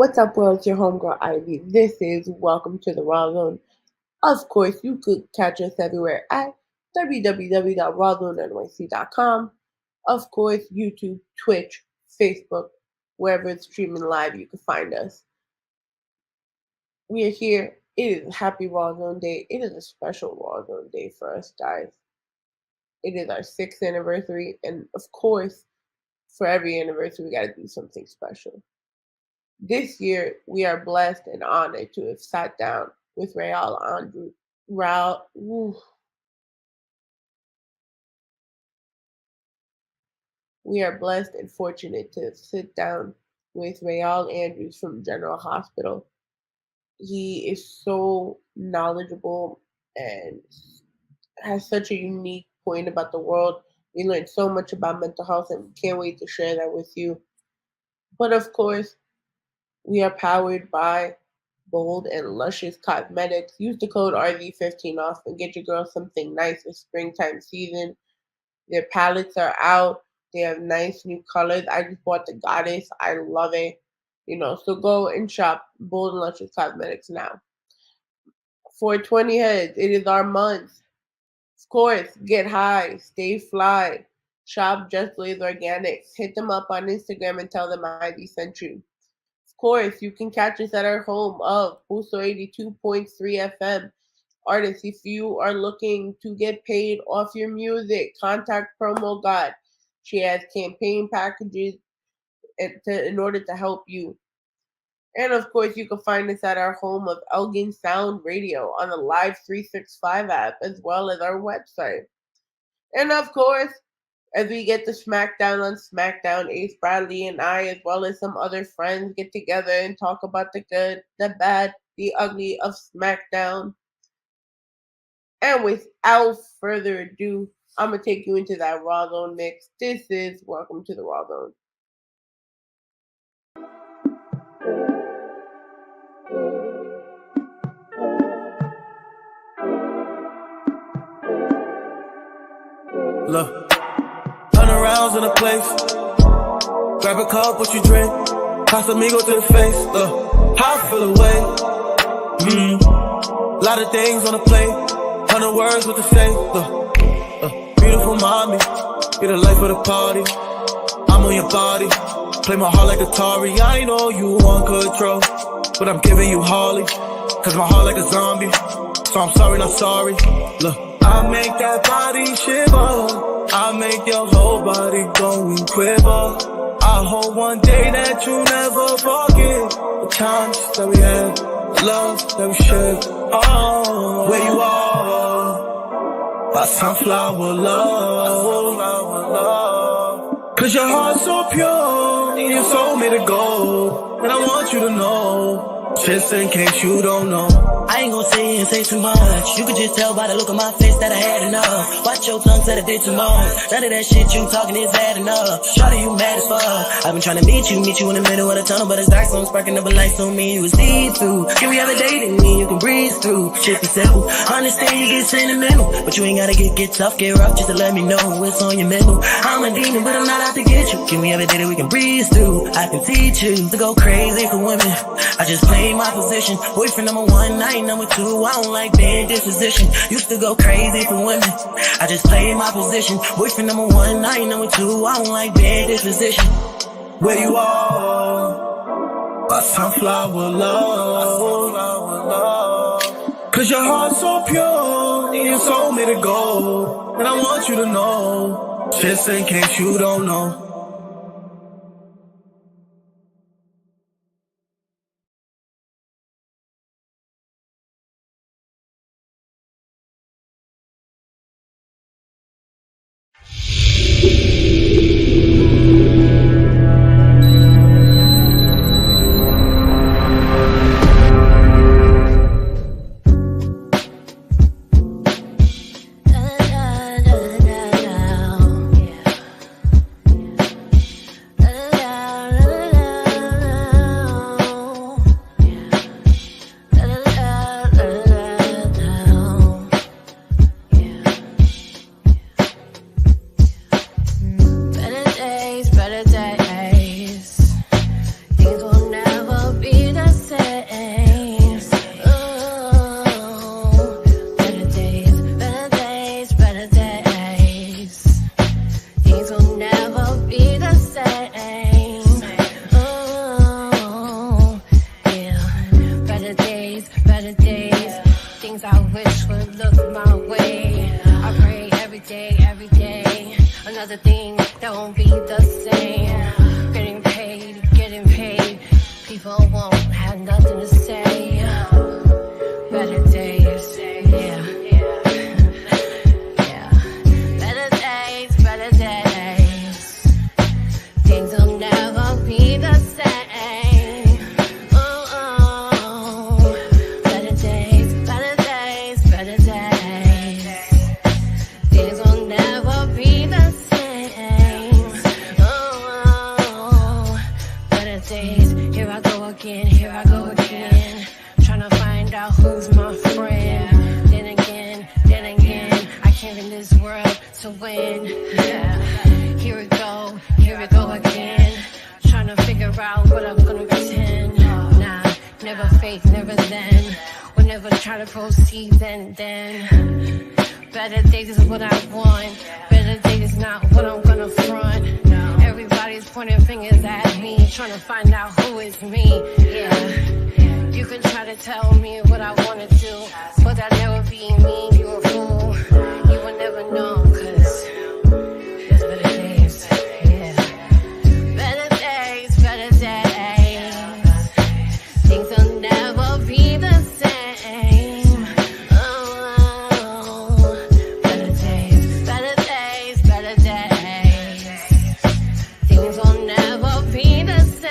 What's up, world? It's your homegirl Ivy. This is Welcome to the Rawrrzone. Of course, you could catch us everywhere at www.rawrzonenyc.com. Of course, YouTube, Twitch, Facebook, wherever it's streaming live, you can find us. We are here. It is Happy Rawrrzone Day. It is a special Rawrrzone Day for us, guys. It is our 6th anniversary, and of course, for every anniversary, we got to do something special. This year, we are blessed and honored to have sat down with We are blessed and fortunate to sit down with Rayal Andrews from General Hospital. He is so knowledgeable and has such a unique point about the world. We learned so much about mental health, and we can't wait to share that with you. But of course, we are powered by bold and luscious cosmetics. Use the code RZ15 off and get your girl something nice for springtime season. Their palettes are out. They have nice new colors. I just bought the Goddess. I love it. So go and shop Bold and Luscious Cosmetics now. 420 heads. It is our month. Of course, get high, stay fly. Shop Just Blaze Organics. Hit them up on Instagram and tell them Ivy sent you. Of course, you can catch us at our home of Booster 82.3 FM. Artists, if you are looking to get paid off your music, contact Promo God. She has campaign packages in order to help you. And of course, you can find us at our home of Elgin Sound Radio on the Live 365 app, as well as our website. And of course, as we get to SmackDown on SmackDown, Ace Bradley and I, as well as some other friends, get together and talk about the good, the bad, the ugly of SmackDown. And without further ado, I'm going to take you into that Rawrrzone mix. This is Welcome to the Rawrrzone. Look, 100 rounds in a place. Grab a cup, what you drink. Casamigo to the face. Look, how I feel away. Lot of things on the plate. 100 words what to say. Look, beautiful mommy. You're the life of the party. I'm on your body. Play my heart like Atari. I know you want control, but I'm giving you Harley. Cause my heart like a zombie. So I'm sorry, not sorry. Look, I make that body shiver. I make your whole body go and quiver. I hope one day that you never forget the times that we had, the love that we shared. Oh, where you are, my sunflower love. Cause your heart's so pure, and your soul made of gold. And I want you to know, just in case you don't know. I ain't gon' say and say too much. You could just tell by the look on my face that I had enough. Watch your tongue, said I did too much. None of that shit you talking is bad enough. Shawty, you mad as fuck. I've been trying to meet you in the middle of the tunnel, but it's dark, so I'm sparking up a light, so me you will see through. Can we have a date and me you can breathe through? Shit be simple. Understand you get sentimental, but you ain't gotta get tough, get rough, just to let me know what's on your mental. I'm a demon, but I'm not out to get you. Can we have a date that we can breeze through? I can teach you to go crazy for women. I just play my position. Boyfriend number 1, night number 2. I don't like being disposition. Used to go crazy for women. I just play my position. Boyfriend number 1, night number 2. I don't like being disposition. Where you are, my sunflower love. Cause your heart's so pure, and your soul made of gold. And I want you to know, just in case you don't know. won't be the same. Getting paid. People won't have nothing to say. Better days, yeah. Better days. Things will never be the same. Better days. Things will never be the same. Better days. Here I go again. Trying to find out who's my friend. Then again, I came in this world to win. Yeah. Here we go again. Trying to figure out what I'm gonna pretend. Nah, never fake, never then. We'll never try to proceed then. Better days is what I want. Better days is not what I'm gonna front. Everybody's pointing fingers at me, trying to find out who is me. Yeah. You can try to tell me what I wanna do, but that never be me. You a fool. You will never know, 'cause there's better days. Yeah. Better days. Things will never be the same. Better days. Things will never be the same.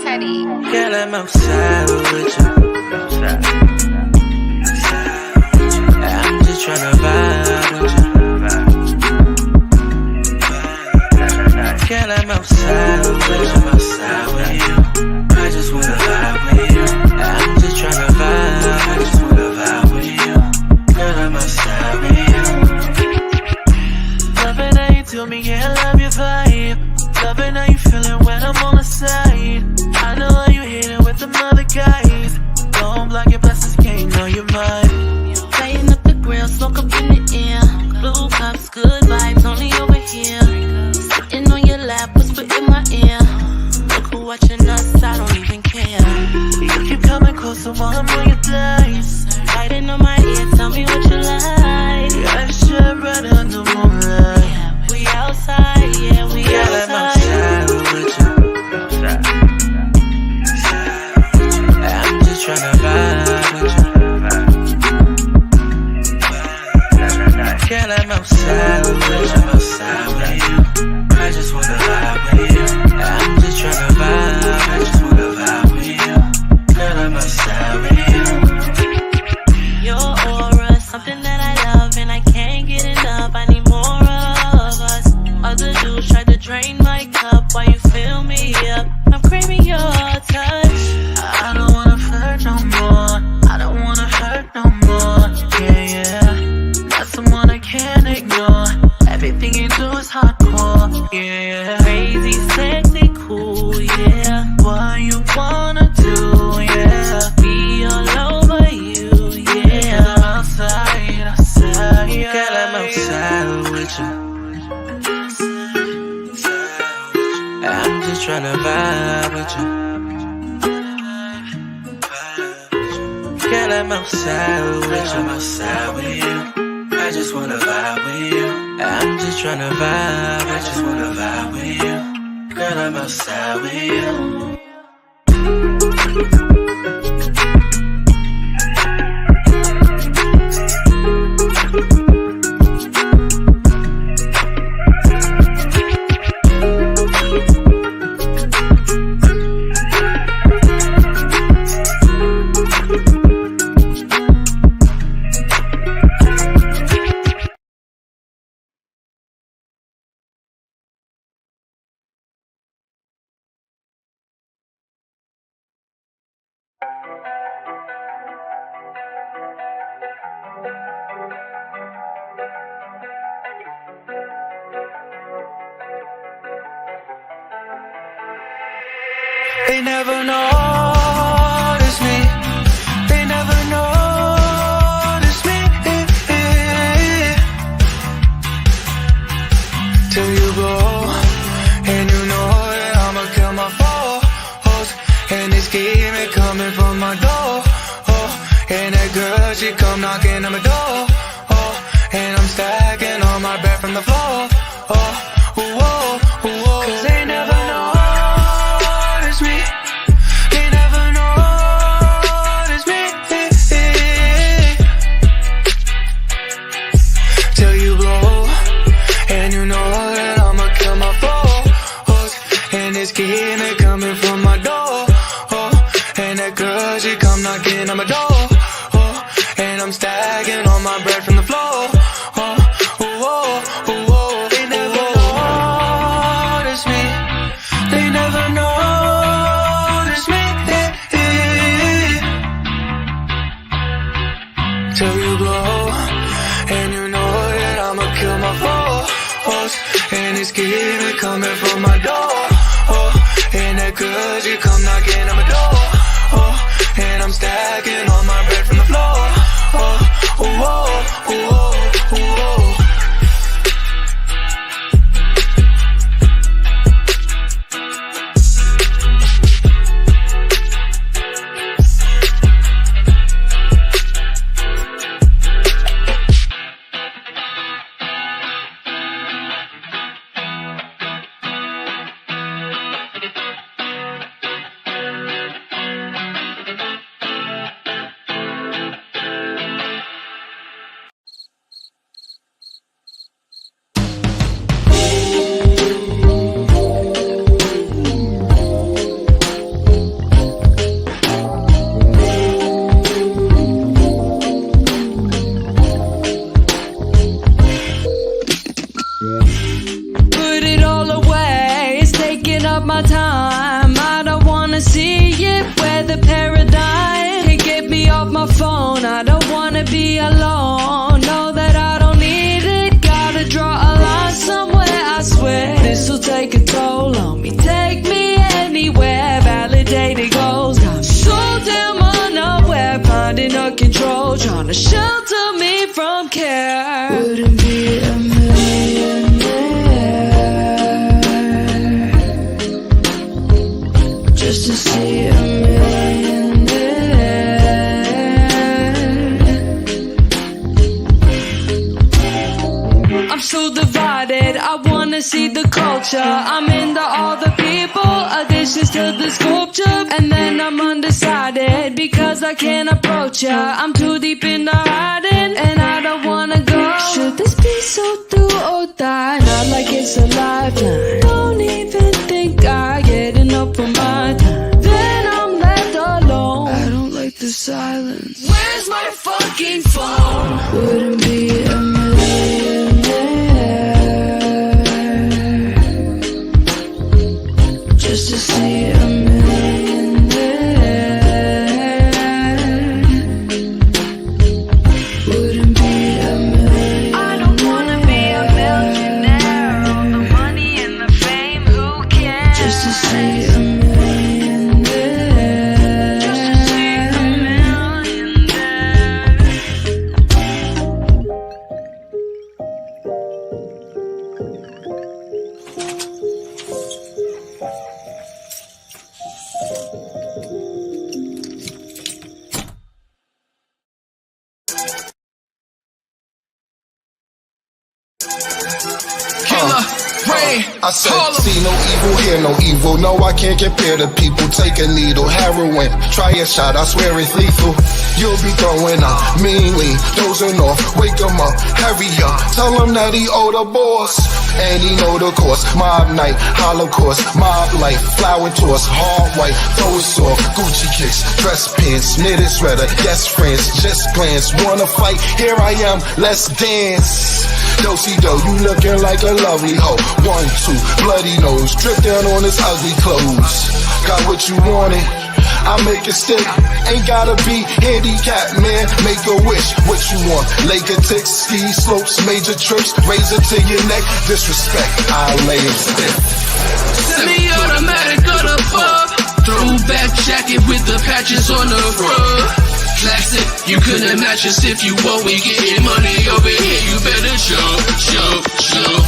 Teddy. Girl, I'm outside with you. I'm just tryna vibe with you. Girl, I'm outside with you. I just wanna vibe with you. I'm just tryna vibe. I just wanna vibe with you. Girl, I'm outside with you. Love it how you tell me, yeah, I love your vibe. Love it how you feeling when I'm on the side. I know how you hit it with them other guys. Don't block your blessings, can't know you're mine. Playing up the grill, smoke up in the air. Blue cups, good vibes, only over here. Sitting on your lap, whisper in my ear. Look who watching us, I don't even care. You keep coming closer while I'm on your dice. Biting on my ear, tell me what you like. Yeah, I should run under moonlight. We outside, yeah, we outside. I'm outside with you. I'm just tryna vibe with you. Girl, I'm outside with you. I just wanna vibe with you. I'm just tryna vibe. I just wanna vibe with you. Girl, I'm outside with you. Your aura, something that I love and I can't get enough. I need more of us. Other dudes try to drain my cup while you fill me up. I'm craving your touch. I don't wanna hurt no more. I don't wanna hurt no more. Yeah, yeah. Not someone I can't ignore. Everything you do is hardcore. Yeah, crazy, sexy, cool. Yeah, what you wanna do? Yeah, be all over you. Yeah, I'm outside. Yeah. Girl, I'm outside with you. I'm just tryna vibe with you. Girl, I'm outside with you. I just wanna vibe with you. I'm just tryna vibe. I just wanna vibe with you. girl, I'm outside with you. They never notice me. They never notice me. Till you go, and you know that I'ma kill my foes. And this game ain't coming from my door. And that girl, she come knocking on my door. And I'm stacking all my bread from the floor. Cause they never notice me. They never notice me. Till you blow, and you know that I'ma kill my foes. And this game ain't coming from my door. And that girl, she come knocking on my door. And I'm stacking all my bread from the floor. They never notice me. They never notice me. Till you blow, and you know that I'ma kill my foes. And this game ain't coming from my door. And that girl, she come knocking on my door. And I'm stacking all my bread from the floor. Put it all away, it's taking up my time. I don't wanna see it, where the paradigm can't get me off my phone. I don't wanna be alone, know that I don't need it. Gotta draw a line somewhere, I swear this'll take a toll on me. Take me anywhere, validated goals got me so damn unaware, finding a control, trying to shelter me from care. Wouldn't be a just to see a millionaire. I'm so divided, I wanna see the culture. I'm into all the people, additions to the sculpture. And then I'm undecided, because I can't approach ya. I'm too deep into hiding, and I don't wanna go. Should this be so do or die? Not like it's a lifeline. Don't even think I get enough for my time. Then I'm left alone, I don't like the silence. Where's my fucking phone? Wouldn't be a millionaire just to see a millionaire. Wouldn't be a millionaire. I don't wanna be a millionaire. All the money and the fame, who cares? Just to see a millionaire. Just to see a millionaire. I said, see no evil, hear no evil. No, I can't compare to people. Take a needle, heroin, try a shot, I swear it's lethal. You'll be throwing up, meanly, dozing off. Wake him up, hurry up, tell him that he owe the boss. And he know the course, mob night, holocaust, mob life, flower toss, hard white, throw it off, Gucci kicks, dress pants, knitted sweater, yes friends, just glance, wanna fight, here I am, let's dance. Do-si-do, you looking like a lovely hoe. 1, 2, bloody nose, drip down on his ugly clothes. Got what you wanted, I make it stick. Ain't gotta be handicapped, man. Make a wish, what you want? Lake of ticks, ski slopes, major trips, razor to your neck. Disrespect, I lay it stiff. Semi-automatic on the pub, throwback jacket with the patches on the front. Classic, you couldn't match us if you want. We getting money over here, you better jump, jump, jump.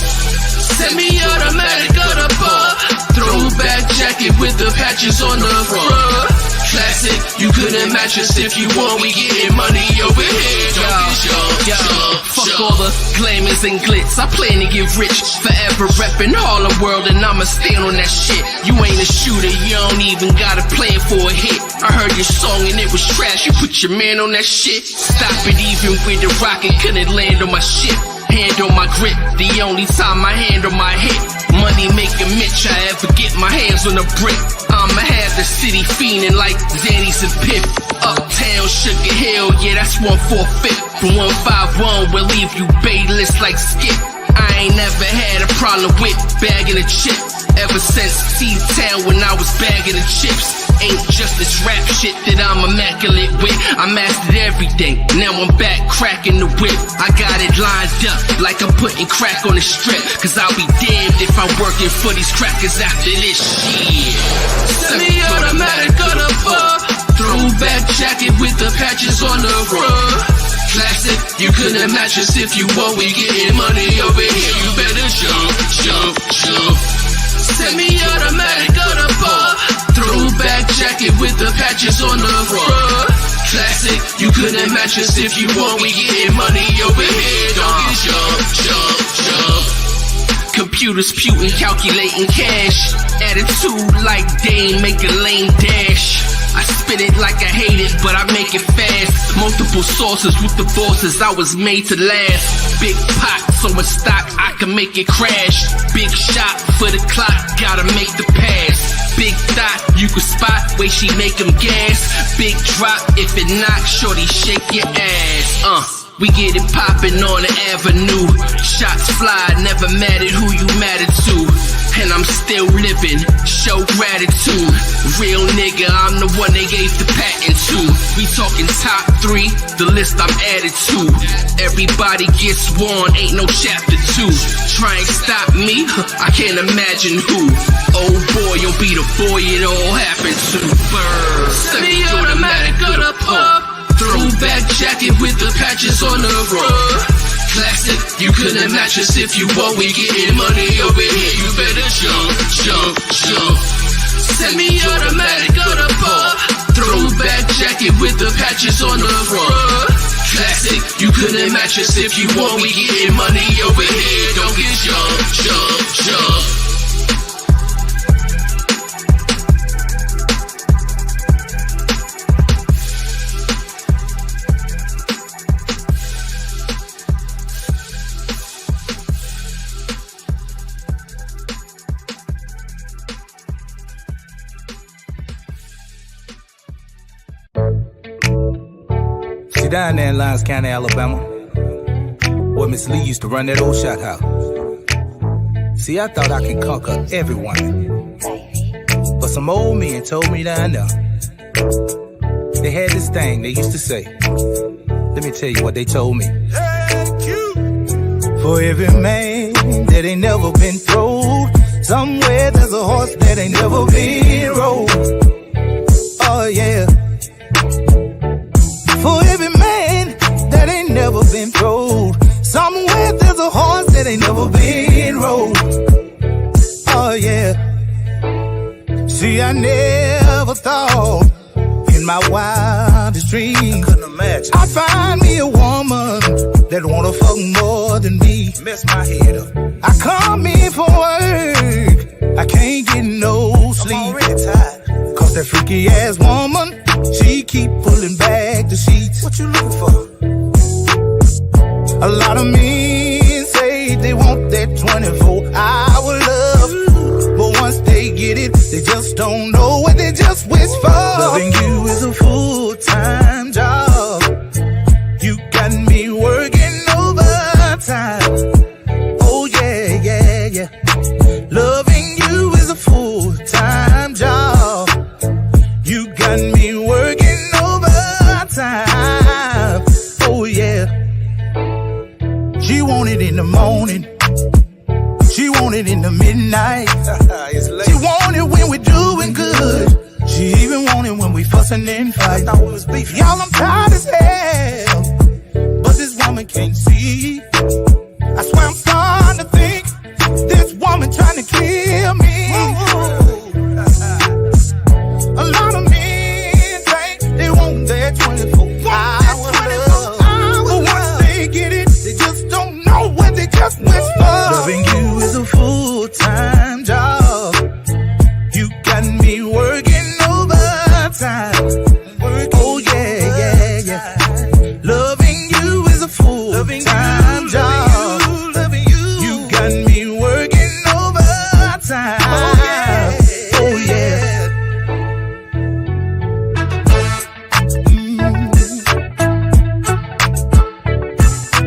Semi-automatic on the pub, throwback jacket with the patches on the front. Classic, you couldn't match us if you want. We getting money over here, jump, jump, Fuck all the glamours and glitz, I plan to get rich. Forever reppin' Harlem World and I'ma stand on that shit. You ain't a shooter, you don't even gotta plan for a hit. I heard your song and it was trash, you put your man on that shit. Stop it, even with the rocket couldn't land on my shit. Hand on my grip, the only time I handle my hit. Money making Mitch, I ever get my hands on a brick. I'ma have the city fiending like Zannies and Pip. Uptown, Sugar Hill, yeah, that's 1/4. From 151, we'll leave you bayless like Skip. I ain't never had a problem with bagging a chip. Ever since T-Town when I was bagging the chips. Ain't just this rap shit that I'm immaculate with. I mastered everything, now I'm back cracking the whip. I got it lined up like I'm putting crack on the strip. Cause I'll be damned if I'm working for these crackers after this shit. Semi-automatic on the pub, throwback jacket with the patches on the front. Classic, you couldn't match us if you want. We getting money over here, you better jump, jump, jump. Semi-automatic on the pub, throwback jacket with the patches on the front. Classic, you couldn't match us if you want. We getting money over here, don't get jump, jump, jump. Computers puting, calculating cash. Attitude like Dame, make a lame dash. I spit it like I hate it, but I make it fast. Multiple sources with the bosses, I was made to last. Big pot, so in stock, I can make it crash. Big shot for the clock, gotta make the pass. Big thought, you can spot, way she make them gas. Big drop, if it knock, shorty shake your ass. We get it poppin' on the avenue. Shots fly, never mattered who you mattered to. And I'm still living, show gratitude. Real nigga, I'm the one they gave the patent to. We talking top 3, the list I'm added to. Everybody gets warned, ain't no chapter 2. Try and stop me, I can't imagine who. Oh boy, you'll be the boy it all happened to. Bird, semi-automatic on the pub, throwback jacket with the patches on the front. Classic, you couldn't match us if you want. We getting money over here, you better jump, jump, jump. Semi-automatic on the pub, throwback jacket with the patches on the front. Classic, you couldn't match us if you want. We getting money over here, don't get jump, jump, jump. Down there in Lyons County, Alabama, where Miss Lee used to run that old shot house. See, I thought I could conquer everyone, but some old men told me down there, they had this thing they used to say. Let me tell you what they told me. For every man that ain't never been throwed, somewhere there's a horse that ain't never been rode. Oh yeah. For every man that ain't never been throwed, somewhere there's a horse that ain't never been rode. Oh yeah. See, I never thought in my wild down the street. I couldn't imagine. I find me a woman that wanna fuck more than me. Mess my head up. I come in for work, I can't get no sleep. I'm already tired. Cause that freaky ass woman, she keep pulling back the sheets. What you looking for? A lot of men say they want that 24-hour love, but once they get it, they just don't know what they just wish for. Loving you is a full-time job. You got me working overtime. Oh yeah, yeah, yeah. Loving you is a full-time job. You got me working overtime. Oh yeah. She want it in the morning. She want it in the midnight. She want it when we're doing good. She even want it when we fussing and fight. Y'all, I'm tired as hell, but this woman can't see. I swear I'm starting to think this woman trying to kill me. A lot of men think they want that 24-hour love, but once they get it, they just don't know what they just wish for. Loving you is a full-time job. You got me working overtime. Oh yeah, yeah, yeah. Loving you is a full-time job. You got me working overtime. Oh yeah.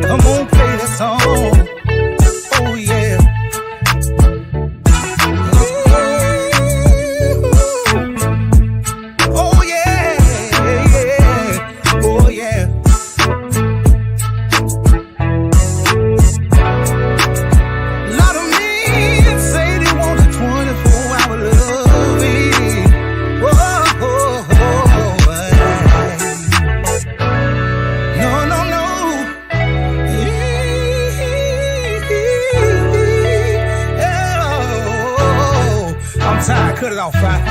Come on, play the song. Oh yeah. Oh yeah, yeah. Oh yeah. A lot of men say they want a 24-hour loving. Oh, oh, oh, no, no, no. Oh, I'm tired. Cut it off, right?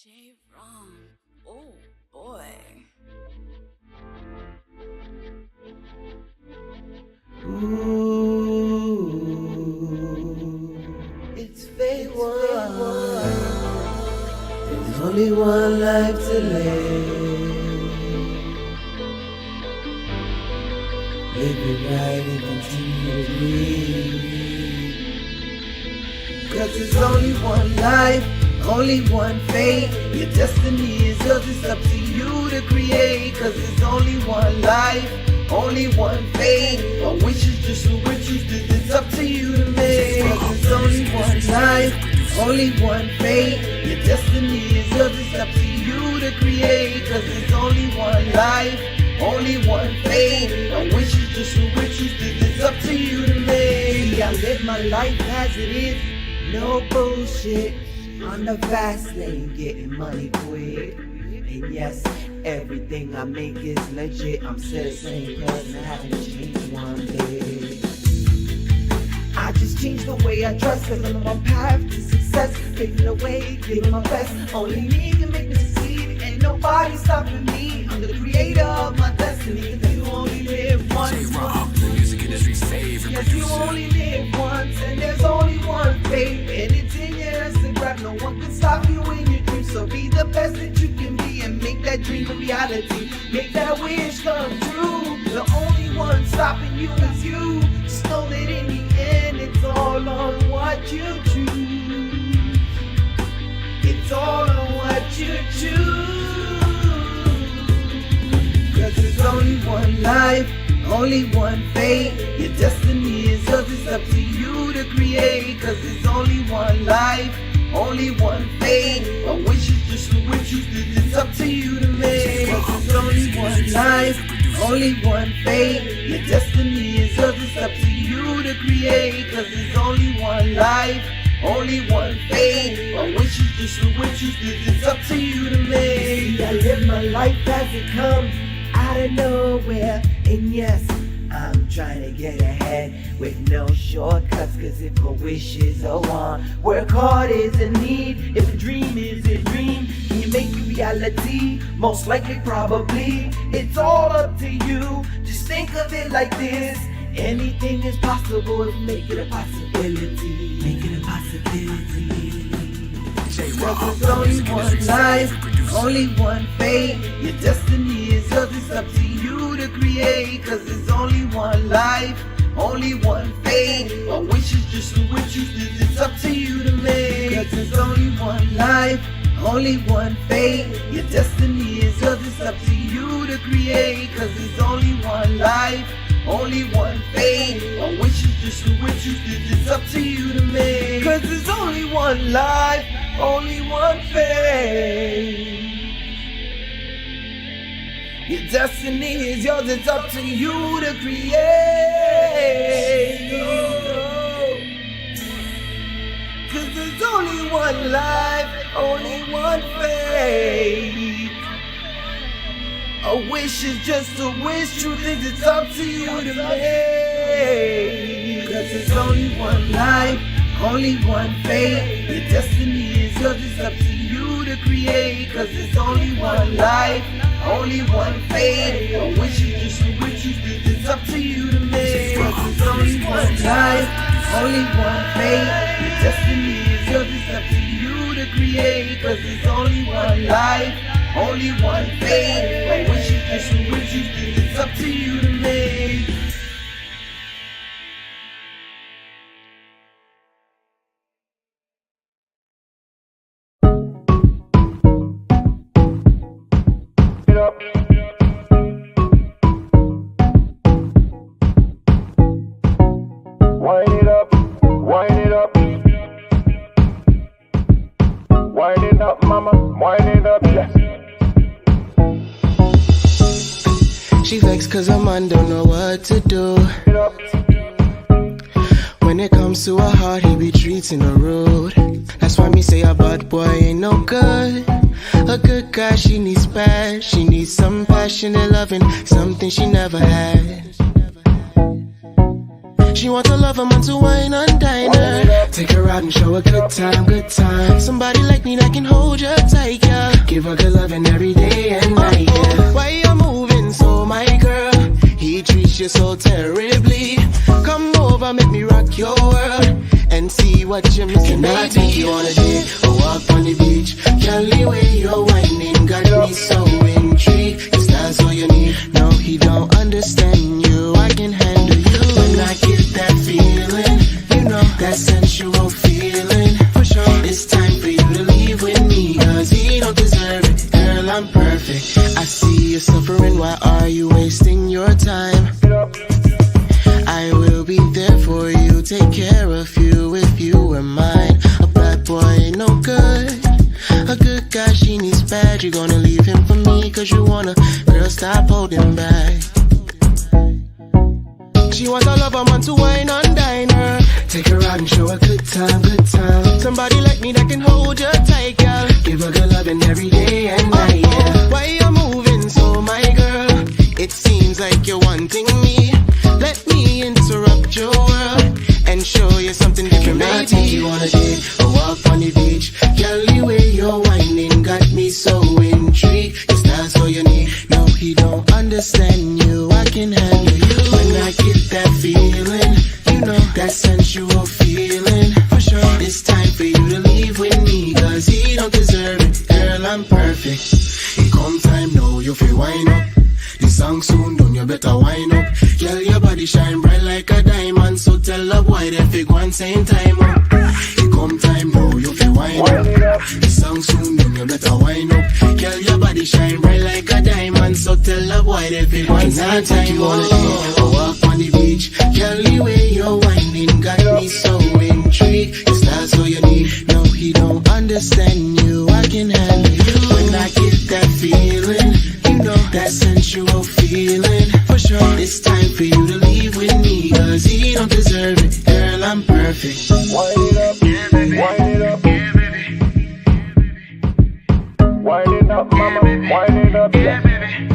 Rawrrzone. Oh boy. Ooh, it's day one. There's only one life to live. Live it right and continue to breathe. 'Cause there's only one life, only one fate. Your destiny is yours, it's up to you to create. 'Cause there's only one life, only one fate. A wish is just a wish, it's up to you to make. 'Cause there's only one life, only one fate. Your destiny is yours, it's up to you to create. 'Cause there's only one life, only one fate. A wish is just a wish, it's up to you to make. I live my life as it is, no bullshit. On the fast lane, getting money quick. And yes, everything I make is legit. I'm still the same person, I haven't changed one bit. I just changed the way I dress, 'cause I'm on my path to success. Paving the way, giving my best. Only me can make me succeed. Ain't nobody stopping me. I'm the creator of my destiny. 'Cause you only live once. The music industry's favorite Yes, you only live once, and there's only one fate. And it's in your hands to grab. No one can stop you in your dreams. So be the best that you can be and make that dream a reality. Make that wish come true. The only one stopping you is you. Just know that in the end, it's all on what you choose. It's all on what you choose. 'Cause there's only one life, only one fate. Your destiny is yours, it's up to you to create. 'Cause there's only one life, only one fate. A wish is just a wish, it's up to you to make. 'Cause there's only one life, only one fate. Your destiny is yours, it's up to you to create. 'Cause there's only one life, only one fate. A wish is just a wish, it's up to you to make. I live my life as it comes, out of nowhere. And yes, I'm trying to get ahead with no shortcuts. 'Cause if a wish is a want, work hard is a need. If a dream is a dream, can you make it reality? Most likely, probably. It's all up to you. Just think of it like this. Anything is possible if you make it a possibility. Make it a possibility. 'Cause there's only one life, only one fate. Your destiny is yours, it's up to you to create. 'Cause there's only one life, only one fate. A wish is just a wish, it's up to you to make. 'Cause there's only one life, only one fate. Your destiny is yours, it's up to you to create. 'Cause there's only one life, only one fate. A wish is just a wish, it's up to you to make. 'Cause there's only one life, only one fate. Your destiny is yours, it's up to you to create. 'Cause there's only one life, only one fate. A wish is just a wish, truth is it's up to you to make. 'Cause there's only one life, only one fate. Your destiny is yours, it's up to you to create. 'Cause there's only one life, only one fate. A wish is just a wish, it's up to you to make. 'Cause there's only one life, only one fate. Your destiny is yours, it's up to you to create. 'Cause there's only one life, only one fate. A wish is just a wish, it's up to you to make. Wind it up, wind it up. Wind it up, mama, wind it up, yes. She vexed 'cause her man don't know what to do. When it comes to her heart, he be treating her rude. That's why me say a bad boy ain't no good. A good guy, she needs bad. She needs some passionate loving, something she never had. She want to love a man to wine and dine her. Take her out and show a good time, good time. Somebody like me that can hold you tight, yeah. Give her good loving every day and night, yeah. Why you moving so, my girl? He treats you so terribly. Come over, make me rock your world and see what you're missing. I take you on a date or walk on the beach. Can't the way you're whining got me so intrigued. Is that all you need? No, he don't understand you. I can handle you when I get that feeling. You know, that sensual feeling. For sure, it's time for you to leave with me, cause he don't deserve it. Girl, I'm perfect. I see you suffering. Why are you wasting your time? I will be there for you, take care of you if you were mine. A bad boy ain't no good. A good guy, she needs bad. You're gonna leave him for me, cause you wanna. Girl, stop holding back. She wants a lover man to wine and dine her. Take her out and show a good time, good time. Somebody like me that can hold you tight, girl. Give her good loving every day and night, yeah. Why you moving so, my girl? It seems like you're wanting me. Let me interrupt your world and show you something different. I'll take you on a date or walk on the beach. Girl, the way you're whining got me so intrigued. Yes, that's all you need. No, he don't understand you. I can handle you when I get that feeling. You know, that sensual feeling. For sure, it's time for you to leave with me, cause he don't deserve it. Girl, I'm perfect. It come time now, you feel wine up. The song soon done, you better wind up. Girl, your body shine bright like a diamond. So tell a boy they fig one same time up. It come time now, you feel wind up. The song soon done, you better wind up. Girl, your body shine bright like a diamond. So tell a boy they fig one same time up. Or walk on the beach. Girl, the way you're whining got me so intrigued. Yes, that's all you need. No, he don't understand you. I can handle you when I get that feeling. You know, that sensual feeling. For sure, it's time for you to leave with me, cause he don't deserve it. Girl, I'm perfect. Wind it up, yeah, baby. Wind it up, yeah, baby. Wind it up, mama. Wind it up, yeah, baby.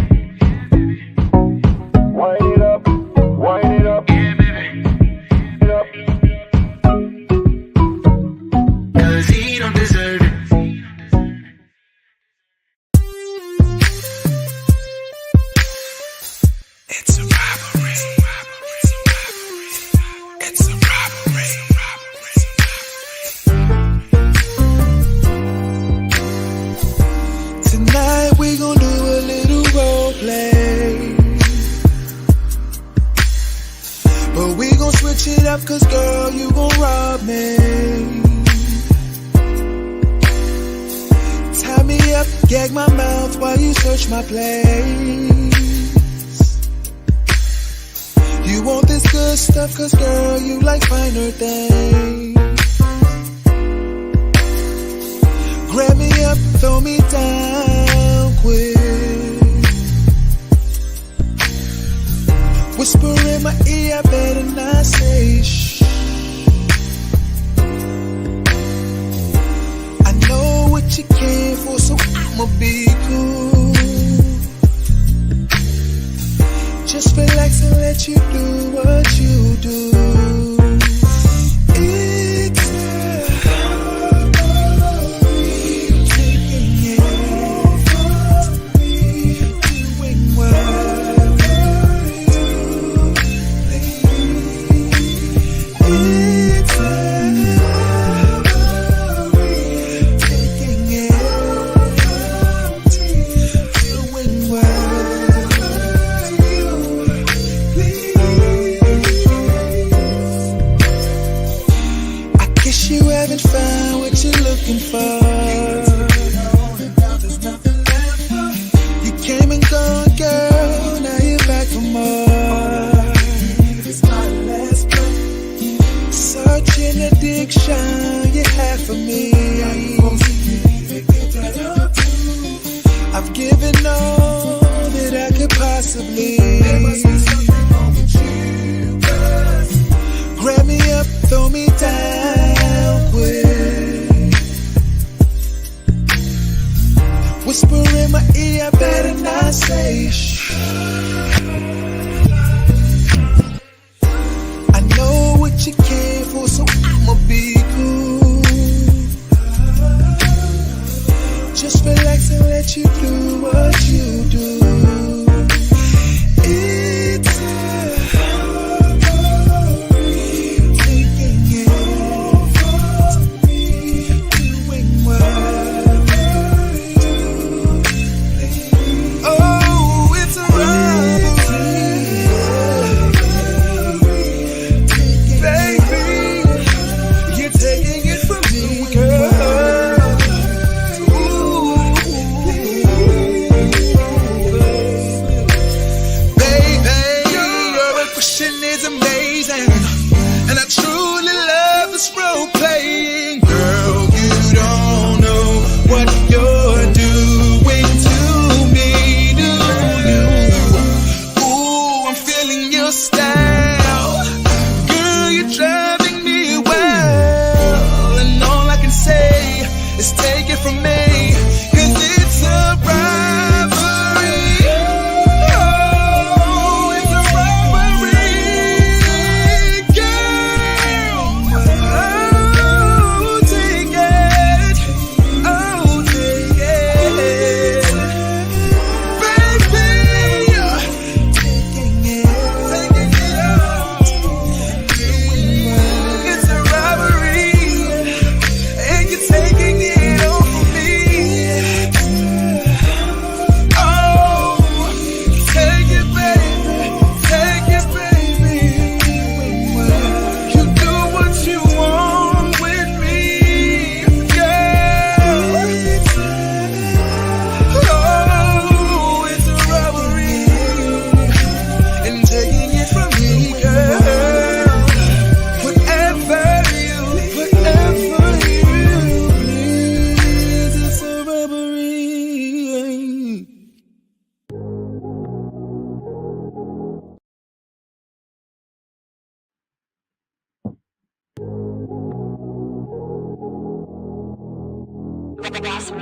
Wind it up, yeah, baby. Cause he don't deserve it. It's a robbery. It's a robbery. Tonight we gon' do a little role play, but we gon' switch it up, cause girl, you gon' rob me. Tie me up, gag my mouth while you search my place. You want this good stuff, cause girl, you like finer things. Grab me up, throw me down quick. Whisper in my ear, I better not say shh. I know what you came for, so I'ma be cool. Just relax and let you do what you do. It's taking it over me, doing what you do. It's taking it over me, doing what. You haven't found what you're looking for. You came and gone, girl, now you're back for more. Such an addiction you have for me. I've given all that I could possibly. Grab me up, throw me down quick. Whisper in my ear, I better not say shh. I know My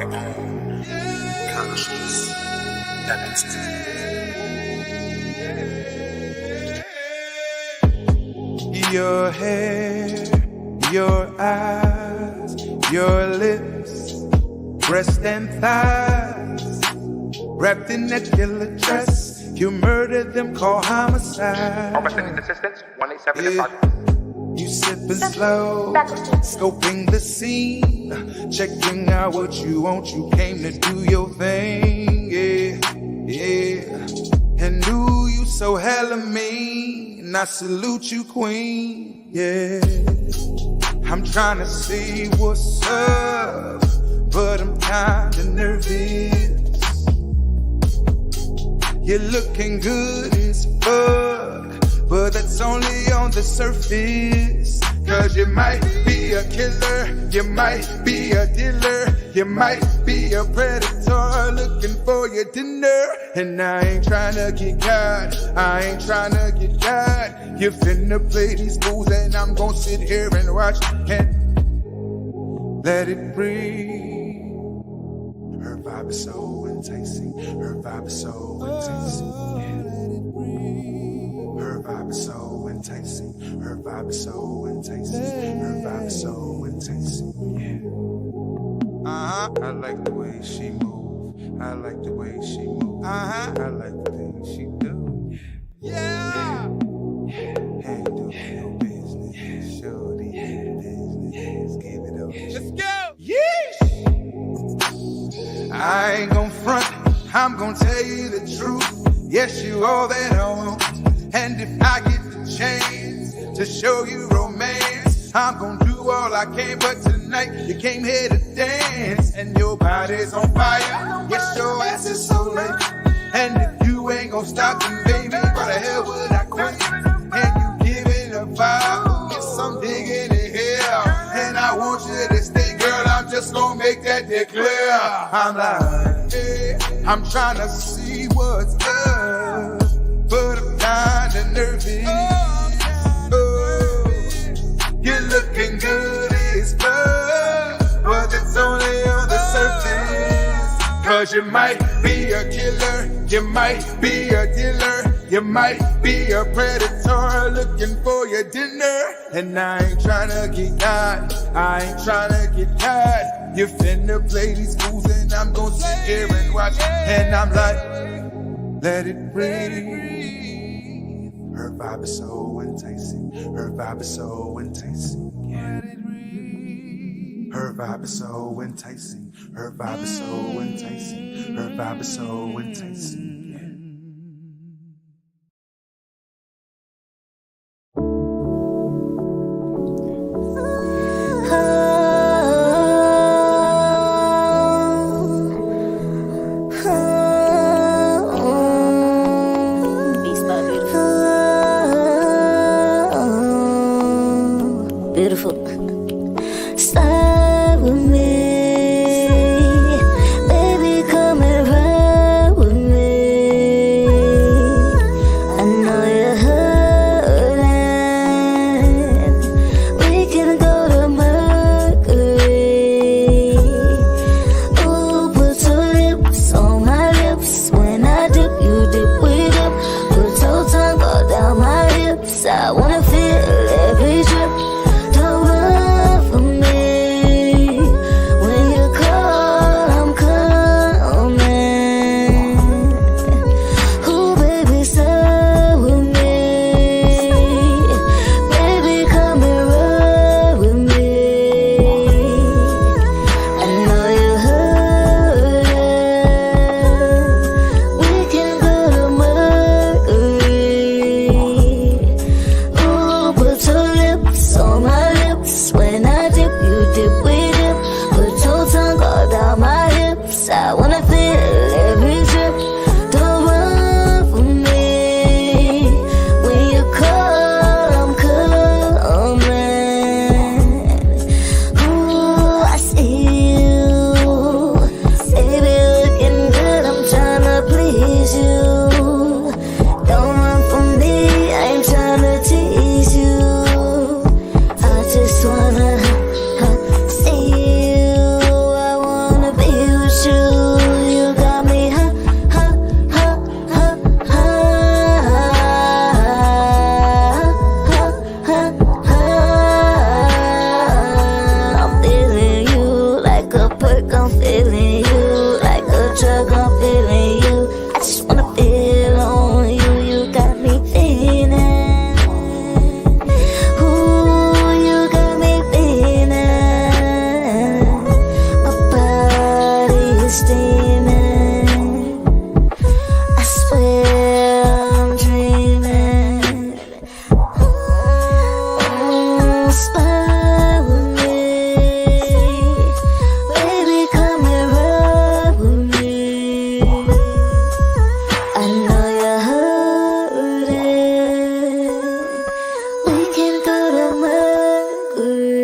own conscious Your hair, your eyes, your lips, breast and thighs, wrapped in that killer dress. You murdered them, call homicide. Assistance, 187 You sipping slow, scoping the scene, checking out what you want. You came to do your thing, yeah. And ooh, you so hella mean. I salute you, queen, yeah. I'm trying to see what's up, but I'm kinda nervous. You're looking good as fuck, but that's only on the surface. Cause you might be a killer, you might be a dealer, you might be a predator looking for your dinner. And I ain't tryna get caught, I ain't tryna get caught. You finna play these fools and I'm gon' sit here and watch and let it breathe. Her vibe is so enticing, her vibe is so enticing, yeah. Her vibe is so enticing, her vibe is so enticing, her vibe is so enticing, yeah. I like the way she move, I like the way she move, I like the things she do, yeah. Handle your business, show the business, give it up. Let's go! Yeesh! I ain't gon' front, I'm gon' tell you the truth. Yes, you all that I want. And if I get the chance to show you romance, I'm gon' do all I can. But tonight you came here to dance, and your body's on fire. Yes, your ass is so late. And if you ain't gon' stop, then baby, why the hell would I quit? And you giving a vibe, yes, I'm digging it here. And I want you to stay, girl, I'm just gon' make that clear. I'm like, hey, I'm tryna see what's up, but I'm kinda nervous. Oh, you're looking good as fuck, but it's only on the surface. Cause you might be a killer, you might be a dealer, you might be a predator looking for your dinner. And I ain't tryna get caught, I ain't tryna get caught. You finna play these fools and I'm gon' sit here and watch. And I'm like, let it breathe. Her vibe is so enticing, her vibe is so enticing, yeah. Her vibe is so enticing, her vibe is so enticing, her vibe is so enticing, yeah. Beautiful. Stay with me, baby, come and ride with me. feeling you. Like a drug, I'm feeling you. I just wanna feel on you. You got me feeling. Ooh, you got me feeling. My body is steaming. I swear I'm dreaming. Spy with me, baby, come and ride with me. I know you heard it. We can go to Mercury.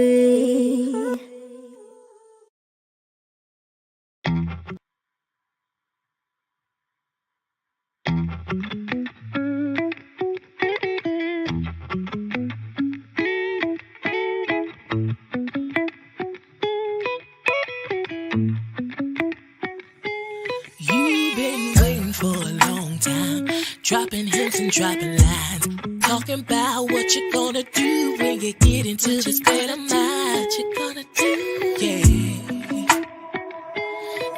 You've been waiting for a long time, dropping hints and dropping lines, talking about what you're gonna do when you get into the state of mind. What you gonna do? Yeah.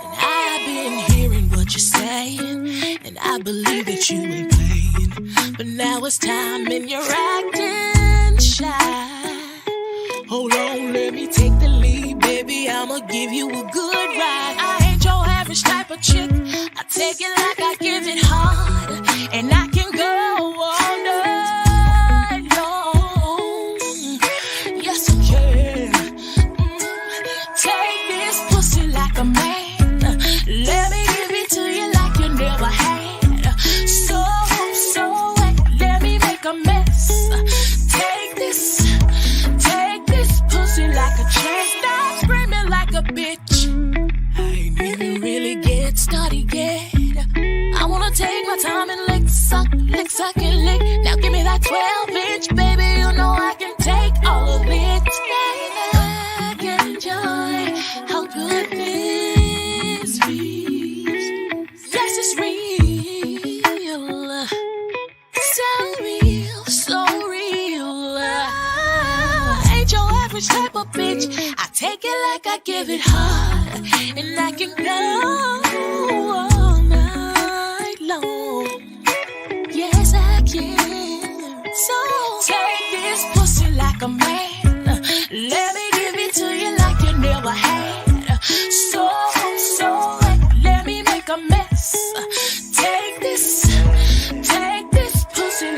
And I've been hearing what you're saying, and I believe that you ain't playing. But now it's time and you're acting shy. Hold on, let me take the lead, baby. I'ma give you a good ride. I ain't your average type of chick. I take it like I give it hard, and I can go all night long. Yes, I can. Take this pussy like a man. Let me give it to you like you never had. So wet, let me make a mess. Take this pussy like a champ. Stop screaming like a bitch. I ain't even really get started yet. I wanna take my time and lick, suck, and lick. Now give me that 12-inch, baby. You know I can take all of it. I can enjoy how good this feels. Yes, it's real. So real, so real. I ain't your average type of bitch. I take it like I give it hard, and I can go all night long. Yes, I can. So take this pussy like a man. Let me give it to you like you never had. So wet, let me make a mess. Take this pussy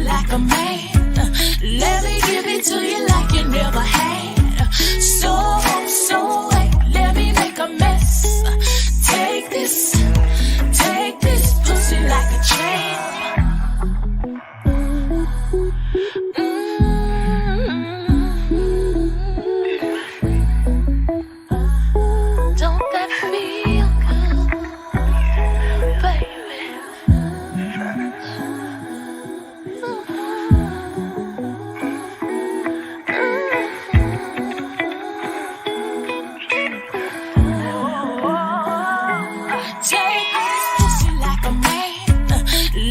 like a man. Let me give it to you like you never had. So wet, let me make a mess. Take this pussy like a champ. Don't that feel good, baby? Take this pussy like a man.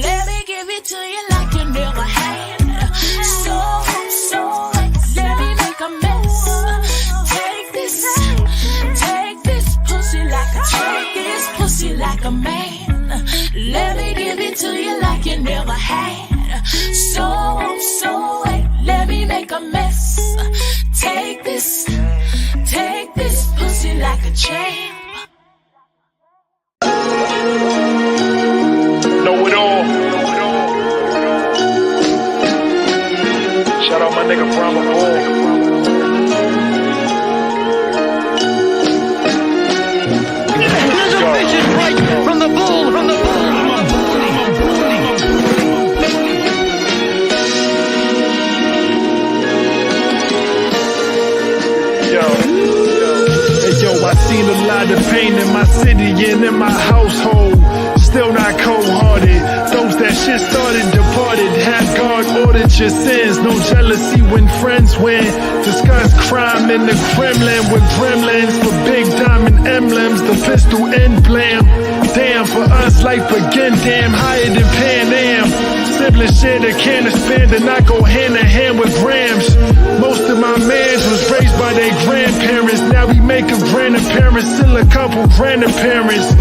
Let me give it to you like you never had. So wet, let me make a mess. Take this pussy like a man. Let me give it to you like you never had. So wet, let me make a mess. Take this pussy like a champ. Know it all. Shout out my nigga Brahma Bull. From the bull, from the bull. Yo, I seen a lot of pain in my city and in my household. Still not cold-hearted. Those that shit started departed. Have God ordered your sins. No jealousy when friends win. Discuss crime in the Kremlin with gremlins for big diamond emblems. The pistol emblem. Damn, for us life again. Damn, higher than Pan Am. Siblings share the can of spend and I go hand in hand with grams. Most of my mans was raised by their grandparents. Now we make a grand parents, still a couple grandparents.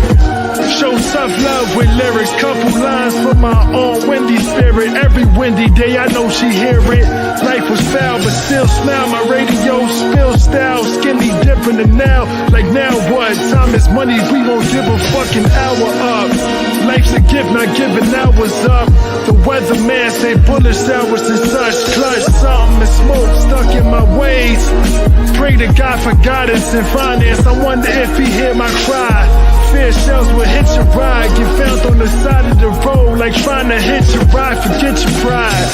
Show tough love with lyrics, couple lines from my own windy spirit. Every windy day I know she hear it. Life was foul but still smile. My radio spill style, skinny dipping the now. Like now what? Time is money, we won't give a fucking hour up. Life's a gift, not giving hours up. The weatherman say bullish hours and such. Clutch something and smoke stuck in my ways. Pray to God for guidance and finance. I wonder if he hear my cry. Fear shells will hit your ride. Get found on the side of the road like trying to hit your ride. Forget your pride.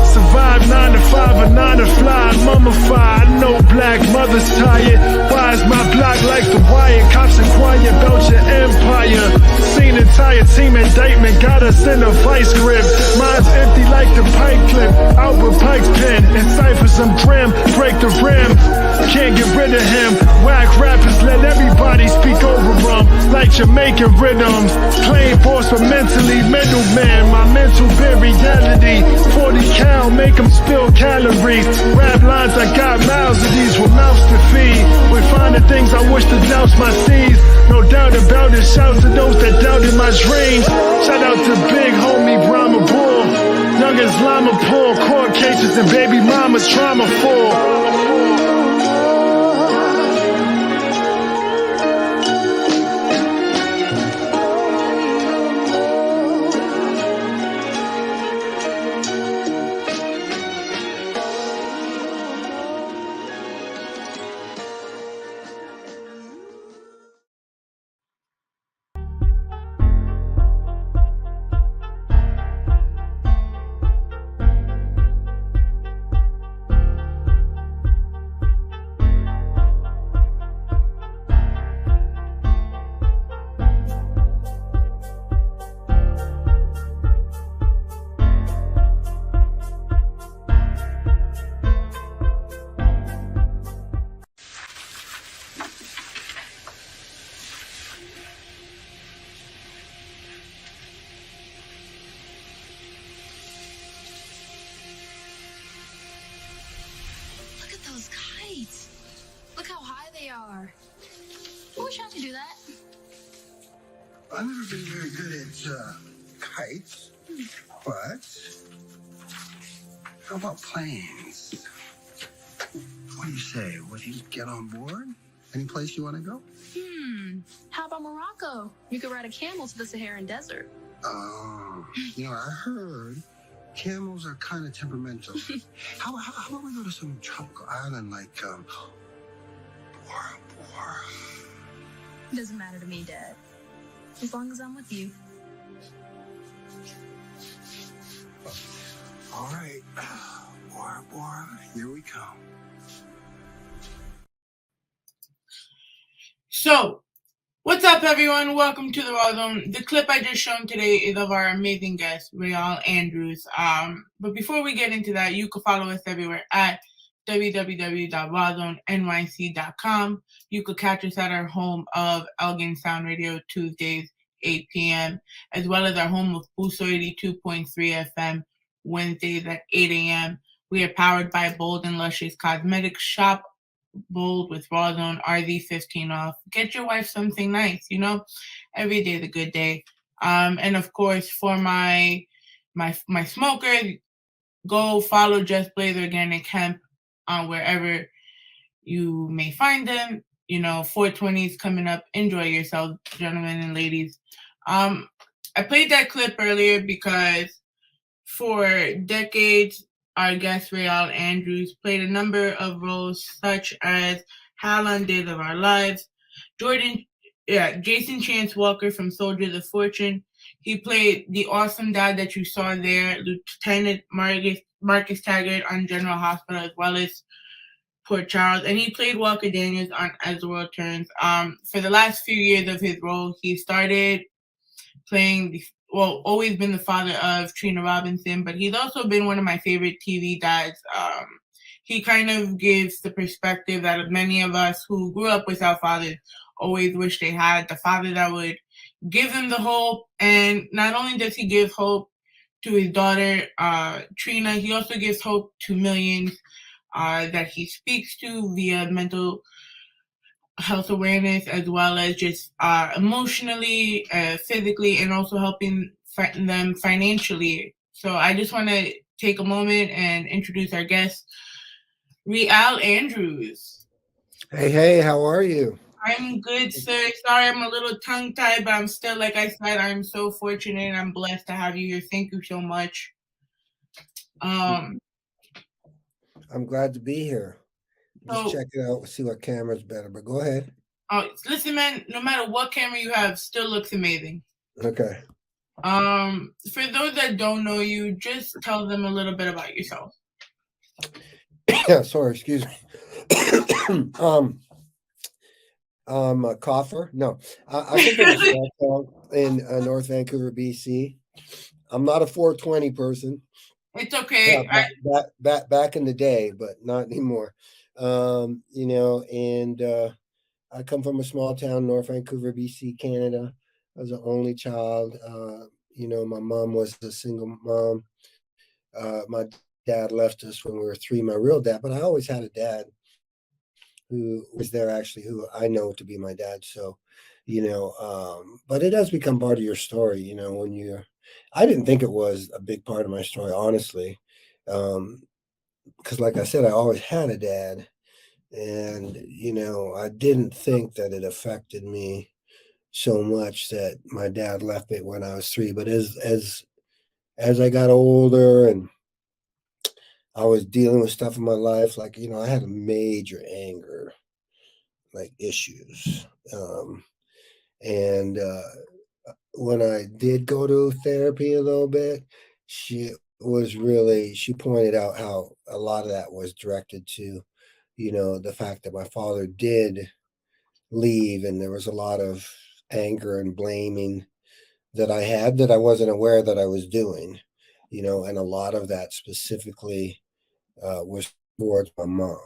Survive 9 to 5 or 9 to fly. Mummified. I know black mothers tired. Why is my block like the wire? Cops inquire about your empire. Seen entire team indictment. Got us in a vice grip. Mine's empty like the pipe clip. Out with Pike's pen. And ciphers I'm grim. Break the rim. Can't get rid of him. Whack rappers let everybody speak over them. Like Jamaican rhythms. Claim force but mentally middleman. My mental been reality. 40 cal make them spill calories. Rap lines I got mouths of these with mouths to feed. We find the things I wish to douse my seeds. No doubt about it. Shout to those that doubted my dreams. Shout out to big homie Brahma Bull. Young Islama Paul. Court cases and baby mama's trauma full. Those kites. Look how high they are. I wish I could do that. I've never been very good at kites, but how about planes? What do you say? Would you get on board? Any place you want to go? How about Morocco? You could ride a camel to the Saharan desert. Oh, I heard camels are kind of temperamental. How about we go to some tropical island like Bora Bora? Doesn't matter to me, Dad. As long as I'm with you. All right. Bora Bora, here we come. So, what's up, everyone? Welcome to the Rawrrzone. The clip I just shown today is of our amazing guest, Rawrrzone Andrews. But before we get into that, you can follow us everywhere at www.rawrzonenyc.com. You could catch us at our home of Elgin Sound Radio Tuesdays, 8 p.m., as well as our home of Buso 82.3 FM Wednesdays at 8 a.m. We are powered by Bold and Luscious Cosmetics. Shop Bold with Rawrrzone RZ15 off. Get your wife something nice, every day is a good day. And of course, for my smokers, go follow Just Blaze Organic Hemp on wherever you may find them. 420 is coming up. Enjoy yourselves, gentlemen and ladies. I played that clip earlier because for decades, our guest Rawrrzone Andrews played a number of roles such as Hal on Days of Our Lives, Jason Chance Walker from Soldiers of Fortune. He played the awesome dad that you saw there, Lieutenant Marcus Taggert on General Hospital, as well as Port Charles, and he played Walker Daniels on As the World Turns. For the last few years of his role, he started playing always been the father of Trina Robinson, but he's also been one of my favorite TV dads. He kind of gives the perspective that many of us who grew up without fathers always wish they had, the father that would give them the hope. And not only does he give hope to his daughter, Trina, he also gives hope to millions that he speaks to via mental health awareness as well as just emotionally, physically, and also helping them financially. So I just want to take a moment and introduce our guest, Real Andrews. Hey, how are you? I'm good, sir. Sorry, I'm a little tongue tied, but I'm still, like I said, I'm so fortunate and I'm blessed to have you here. Thank you so much. I'm glad to be here. Just So, check it out, see what camera's better, but go ahead. Listen, man, no matter what camera you have, still looks amazing. Okay. For those that don't know you, just tell them a little bit about yourself. Sorry, excuse me. A cougher? No. I come from a small town in North Vancouver, BC. I'm not a 420 person. It's okay. Back in the day, but not anymore. And I come from a small town, North Vancouver, BC, Canada. I was the only child. My mom was a single mom. My dad left us when we were 3, my real dad, but I always had a dad who was there actually, who I know to be my dad. So, but it has become part of your story, when I didn't think it was a big part of my story, honestly. Because like I said, I always had a dad. And, I didn't think that it affected me so much that my dad left me when I was 3. But as I got older and I was dealing with stuff in my life, like, I had a major anger, like issues. And when I did go to therapy a little bit, she pointed out how a lot of that was directed to, the fact that my father did leave, and there was a lot of anger and blaming that I had that I wasn't aware that I was doing, and a lot of that specifically was towards my mom,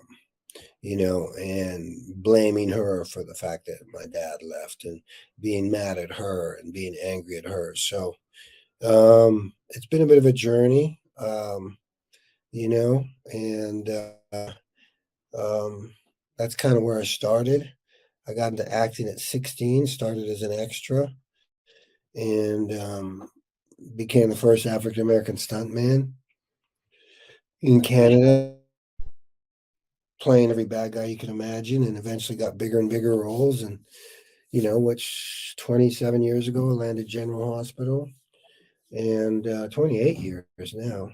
and blaming her for the fact that my dad left and being mad at her and being angry at her. So it's been a bit of a journey, and that's kind of where I started. I got into acting at 16, started as an extra, and became the first African American stuntman in Canada, playing every bad guy you can imagine, and eventually got bigger and bigger roles. And, which 27 years ago, I landed General Hospital, and 28 years now.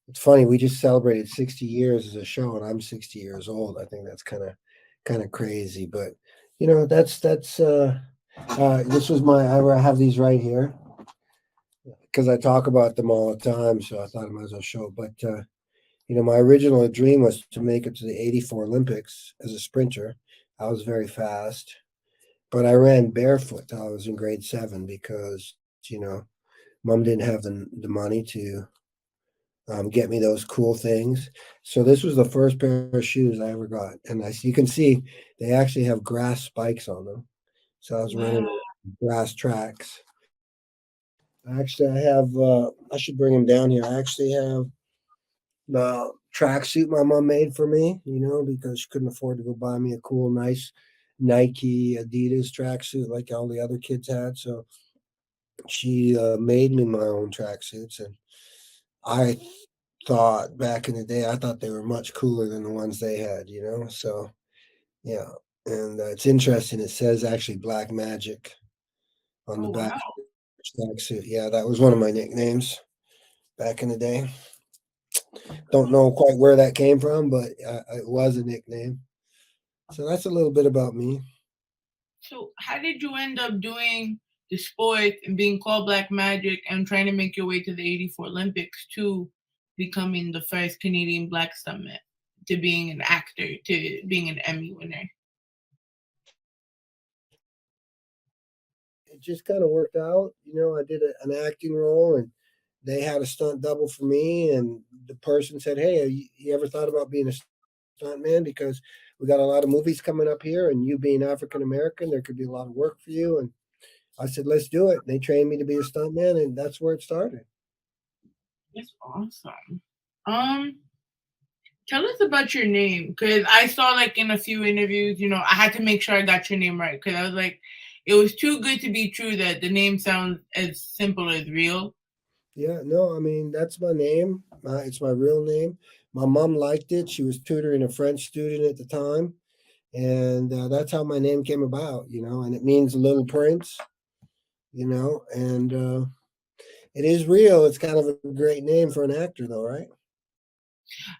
It's funny, we just celebrated 60 years as a show, and I'm 60 years old. I think that's kind of crazy, but this was I have these right here because I talk about them all the time, so I thought I might as well show. But my original dream was to make it to the '84 Olympics as a sprinter. I was very fast, but I ran barefoot till I was in grade 7 because mom didn't have the money to get me those cool things. So this was the first pair of shoes I ever got, and you can see they actually have grass spikes on them. So I was running grass tracks. Actually, I have. I should bring them down here. I actually have the tracksuit my mom made for me. Because she couldn't afford to go buy me a cool, nice Nike, Adidas tracksuit like all the other kids had. So she made me my own tracksuits, and I thought back in the day, I thought they were much cooler than the ones they had. So yeah, and it's interesting. It says actually Black Magic on the back. Wow. Tracksuit. Yeah, that was one of my nicknames back in the day. Don't know quite where that came from, but it was a nickname. So that's a little bit about me. So, how did you end up doing the sport and being called Black Magic and trying to make your way to the '84 Olympics to becoming the first Canadian Black stuntman, to being an actor, to being an Emmy winner? It just kind of worked out. I did an acting role, and they had a stunt double for me. And the person said, "Hey, you ever thought about being a stuntman? Because we got a lot of movies coming up here, and you being African American, there could be a lot of work for you." And I said, "Let's do it." They trained me to be a stuntman, and that's where it started. That's awesome. Tell us about your name, because I saw like in a few interviews, I had to make sure I got your name right, because I was like, it was too good to be true that the name sounds as simple as real. Yeah, no, I mean that's my name. It's my real name. My mom liked it. She was tutoring a French student at the time, and that's how my name came about. And it means Little Prince. And it is real. It's kind of a great name for an actor, though, right?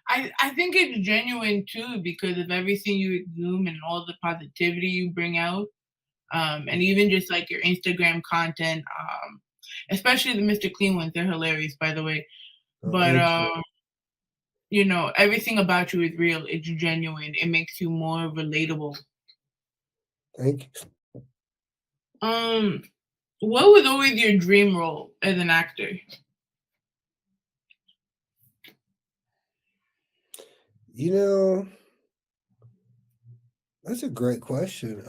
I think it's genuine too because of everything you exude and all the positivity you bring out. And even just like your Instagram content, especially the Mr. Clean ones, they're hilarious, by the way. But Thank you. everything about you is real. It's genuine. It makes you more relatable. Thank you. What was always your dream role as an actor? You know, that's a great question.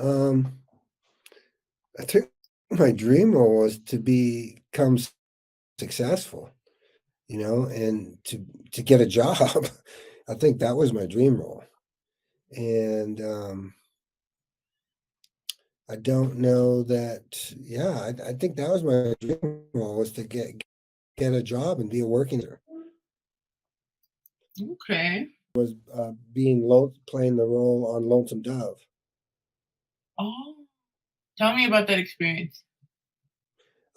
I think my dream role was to become successful, and to get a job. I think that was my dream role. And I don't know that. Yeah, I think that was my dream role was to get a job and be a working actor. Okay. Was playing the role on Lonesome Dove. Oh, tell me about that experience.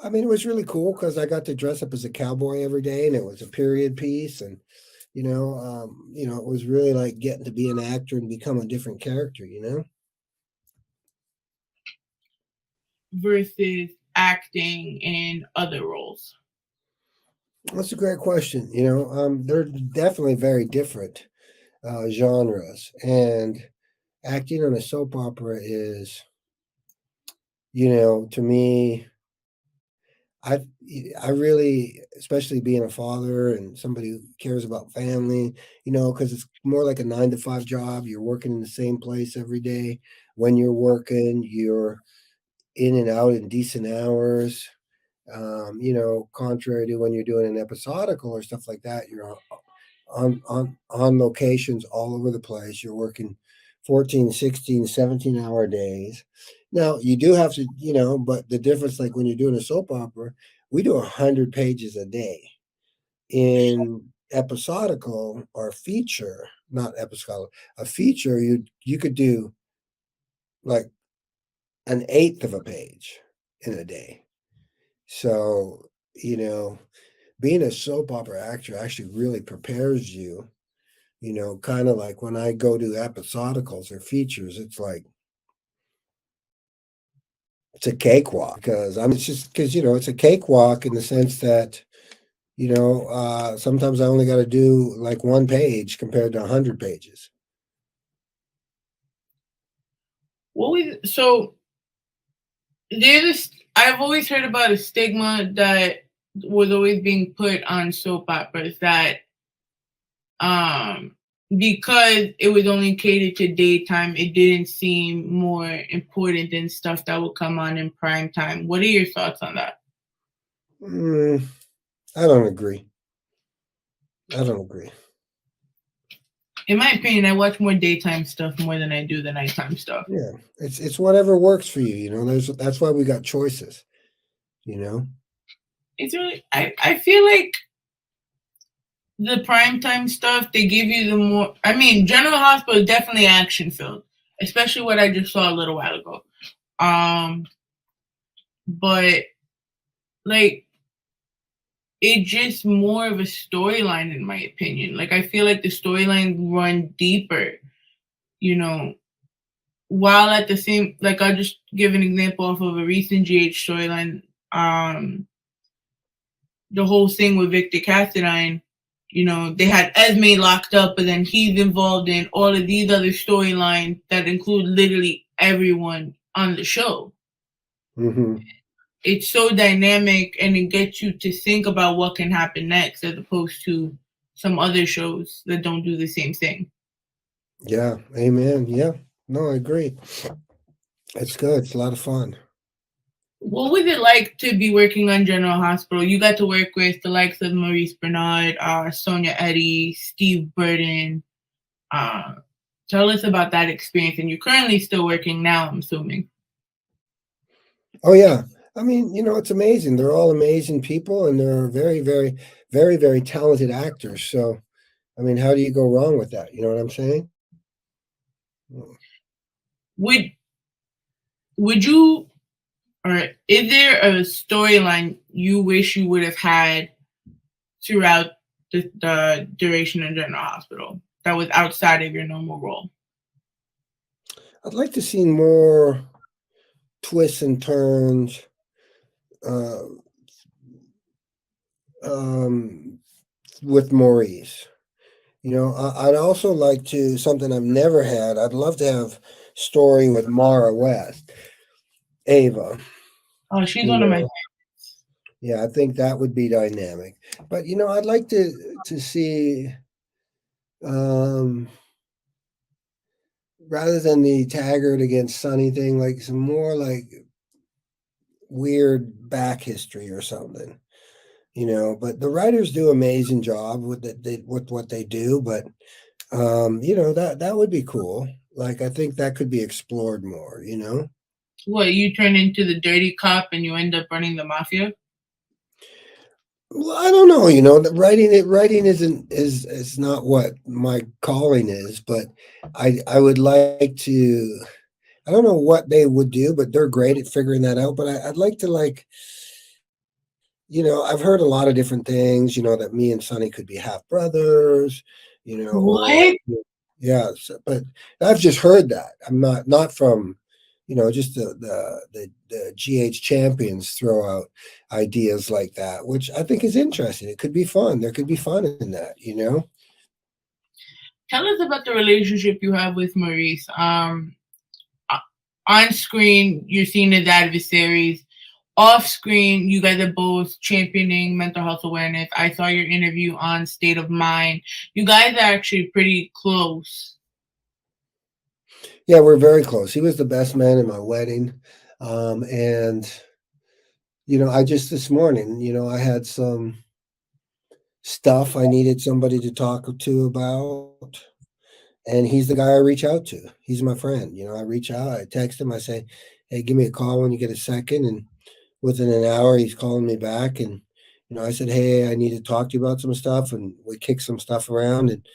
I mean, it was really cool because I got to dress up as a cowboy every day, and it was a period piece, and it was really like getting to be an actor and become a different character. Versus acting in other roles. That's a great question. They're definitely very different genres, and acting on a soap opera is, to me, I really, especially being a father and somebody who cares about family, because it's more like a 9 to 5 job. You're working in the same place every day. When you're working, you're in and out in decent hours. Contrary to when you're doing an episodical or stuff like that, you're on locations all over the place. You're working 14, 16, 17-hour days. Now you do have to, but the difference, like when you're doing a soap opera, we do 100 pages a day. In episodical or feature, not episodical, a feature, you could do like an eighth of a page in a day. So, being a soap opera actor actually really prepares you, kind of like when I go to episodicals or features, it's like it's a cakewalk because it's just because it's a cakewalk in the sense that sometimes I only got to do like 1 page compared to 100 pages. So I've always heard about a stigma that was always being put on soap operas that because it was only catered to daytime, it didn't seem more important than stuff that would come on in prime time. What are your thoughts on that? I don't agree. In my opinion, I watch more daytime stuff more than I do the nighttime stuff. Yeah, it's whatever works for you. That's why we got choices. It's really I feel like the primetime stuff, they give you the more. I mean, General Hospital is definitely action filled, especially what I just saw a little while ago. But like, it's just more of a storyline, in my opinion. Like, I feel like the storylines run deeper, while at the same, like, I'll just give an example off of a recent GH storyline. The whole thing with Victor Cassadine, they had Esme locked up, but then he's involved in all of these other storylines that include literally everyone on the show. Mm-hmm. It's so dynamic, and it gets you to think about what can happen next, as opposed to some other shows that don't do the same thing. Yeah, amen. Yeah, no, I agree. It's good. It's a lot of fun. What was it like to be working on General Hospital? You got to work with the likes of Maurice Bernard, Sonia Eddy, Steve Burden. Uh, Tell us about that experience. And you're currently still working now, I'm assuming. Oh yeah. I mean, it's amazing. They're all amazing people, and they're very, very, very, very talented actors. So, I mean, how do you go wrong with that? You know what I'm saying? Would would you, or is there a storyline you wish you would have had throughout the duration of General Hospital that was outside of your normal role? I'd like to see more twists and turns. Uh, with Maurice. I'd also like to something I've never had. I'd love to have story with Mara West, Ava. Oh, she's You one of my know, yeah, I think that would be dynamic. But I'd like to see um, rather than the Taggert against Sonny thing, like some more like weird back history or something. But the writers do amazing job with what they do. But that would be cool. Like I think that could be explored more. What, you turn into the dirty cop and you end up running the mafia? Well, I don't know. The writing is not what my calling is. But I would like to. I don't know what they would do, but they're great at figuring that out. But I'd like to I've heard a lot of different things, that me and Sonny could be half brothers, or What? yeah, but I've just heard that. I'm not from, just the GH champions throw out ideas like that, which I think is interesting. It could be fun. There could be fun in that. Tell us about the relationship you have with Maurice. On screen, you're seen as adversaries. Off screen, you guys are both championing mental health awareness. I saw your interview on State of Mind. You guys are actually pretty close. Yeah, we're very close. He was the best man in my wedding. And I just this morning, I had some stuff I needed somebody to talk to about. And he's the guy I reach out to. He's my friend. I reach out, I text him, I say, hey, give me a call when you get a second. And within an hour, he's calling me back. And, I said, hey, I need to talk to you about some stuff. And we kick some stuff around. And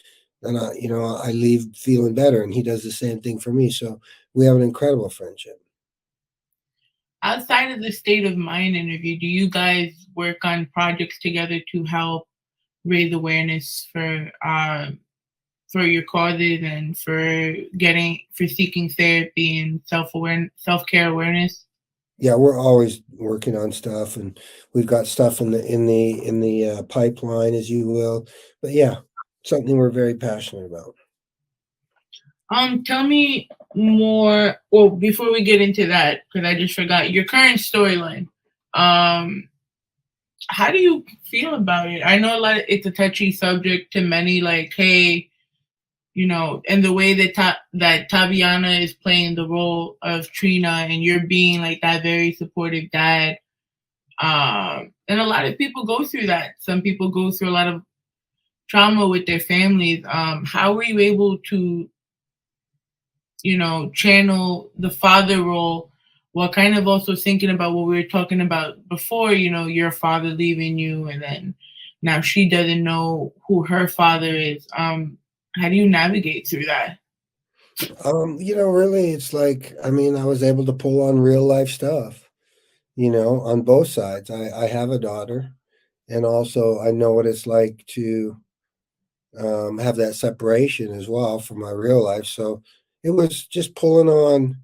then, I leave feeling better. And he does the same thing for me. So we have an incredible friendship. Outside of the State of Mind interview, do you guys work on projects together to help raise awareness for your causes and for seeking therapy and self-care awareness? Yeah, we're always working on stuff, and we've got stuff in the pipeline, as you will. But yeah, something we're very passionate about. Tell me more. Well, before we get into that, because I just forgot your current storyline. How do you feel about it? I know it's a touchy subject to many. Like, hey, and the way that Taviana is playing the role of Trina, and you're being like that very supportive dad. And a lot of people go through that. Some people go through a lot of trauma with their families. How were you able to, channel the father role while kind of also thinking about what we were talking about before, your father leaving you, and then now she doesn't know who her father is. How do you navigate through that? Really, it's like, I mean, I was able to pull on real life stuff, on both sides. I have a daughter, and also I know what it's like to have that separation as well from my real life. So it was just pulling on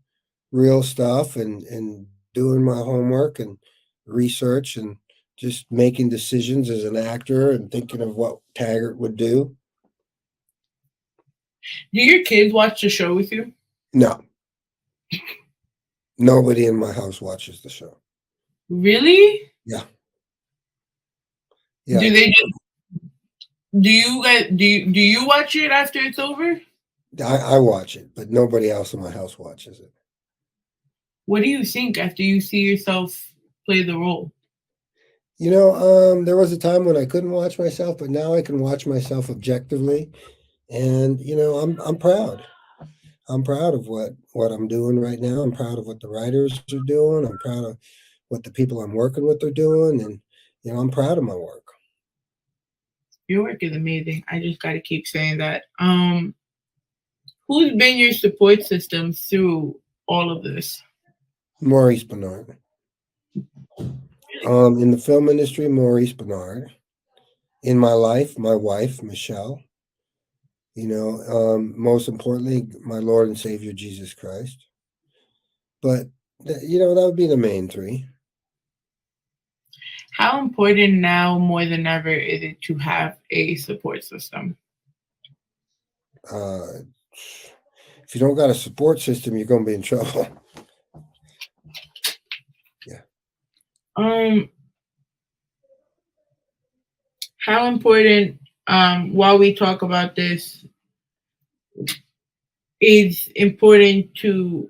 real stuff and doing my homework and research and just making decisions as an actor and thinking of what Taggert would do. Do your kids watch the show with you? No. Nobody in my house watches the show. Really? Yeah. Yeah. Do you watch it after it's over? I watch it, but nobody else in my house watches it. What do you think after you see yourself play the role? There was a time when I couldn't watch myself, but now I can watch myself objectively And I'm proud. I'm proud of what I'm doing right now. I'm proud of what the writers are doing. I'm proud of what the people I'm working with are doing, and I'm proud of my work. Your work is amazing. I just got to keep saying that. Who's been your support system through all of this? Maurice Bernard. In the film industry, Maurice Bernard. In my life, my wife, Michelle. Most importantly, my Lord and Savior, Jesus Christ. But, that would be the main three. How important now, more than ever, is it to have a support system? If you don't got a support system, you're going to be in trouble. Yeah. How important, while we talk about this, is important to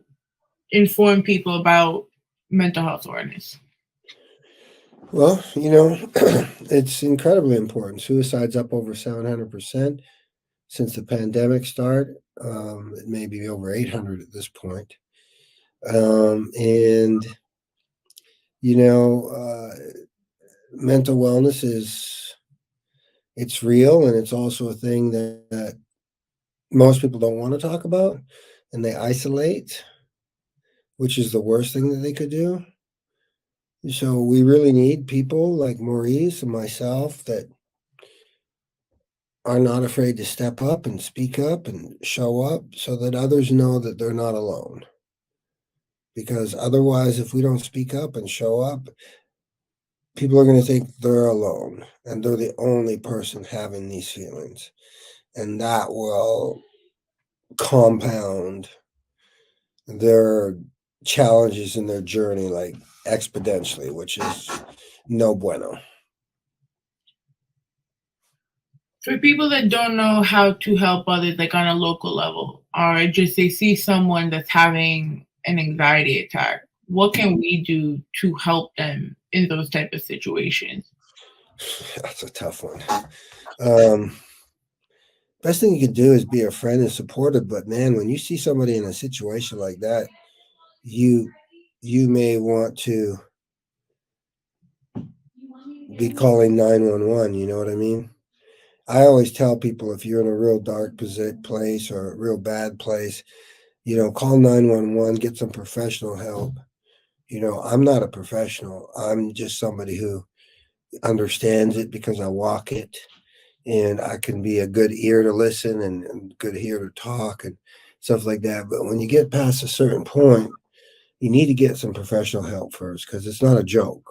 inform people about mental health awareness? Well, it's incredibly important. Suicide's up over 700% since the pandemic started. It may be over 800 at this point. And mental wellness it's real, and it's also a thing that most people don't want to talk about, and they isolate, which is the worst thing that they could do. So we really need people like Maurice and myself that are not afraid to step up and speak up and show up so that others know that they're not alone. Because otherwise, if we don't speak up and show up, people are going to think they're alone and they're the only person having these feelings. And that will compound their challenges in their journey like exponentially, which is no bueno. For people that don't know how to help others, like on a local level, or just they see someone that's having an anxiety attack, what can we do to help them in those type of situations? That's a tough one. Best thing you can do is be a friend and supportive. But man, when you see somebody in a situation like that, you may want to be calling 911. You know what I mean? I always tell people, if you're in a real dark place or a real bad place, call 911, get some professional help. I'm not a professional. I'm just somebody who understands it because I walk it, and I can be a good ear to listen and good ear to talk and stuff like that. But when you get past a certain point, you need to get some professional help first, because it's not a joke,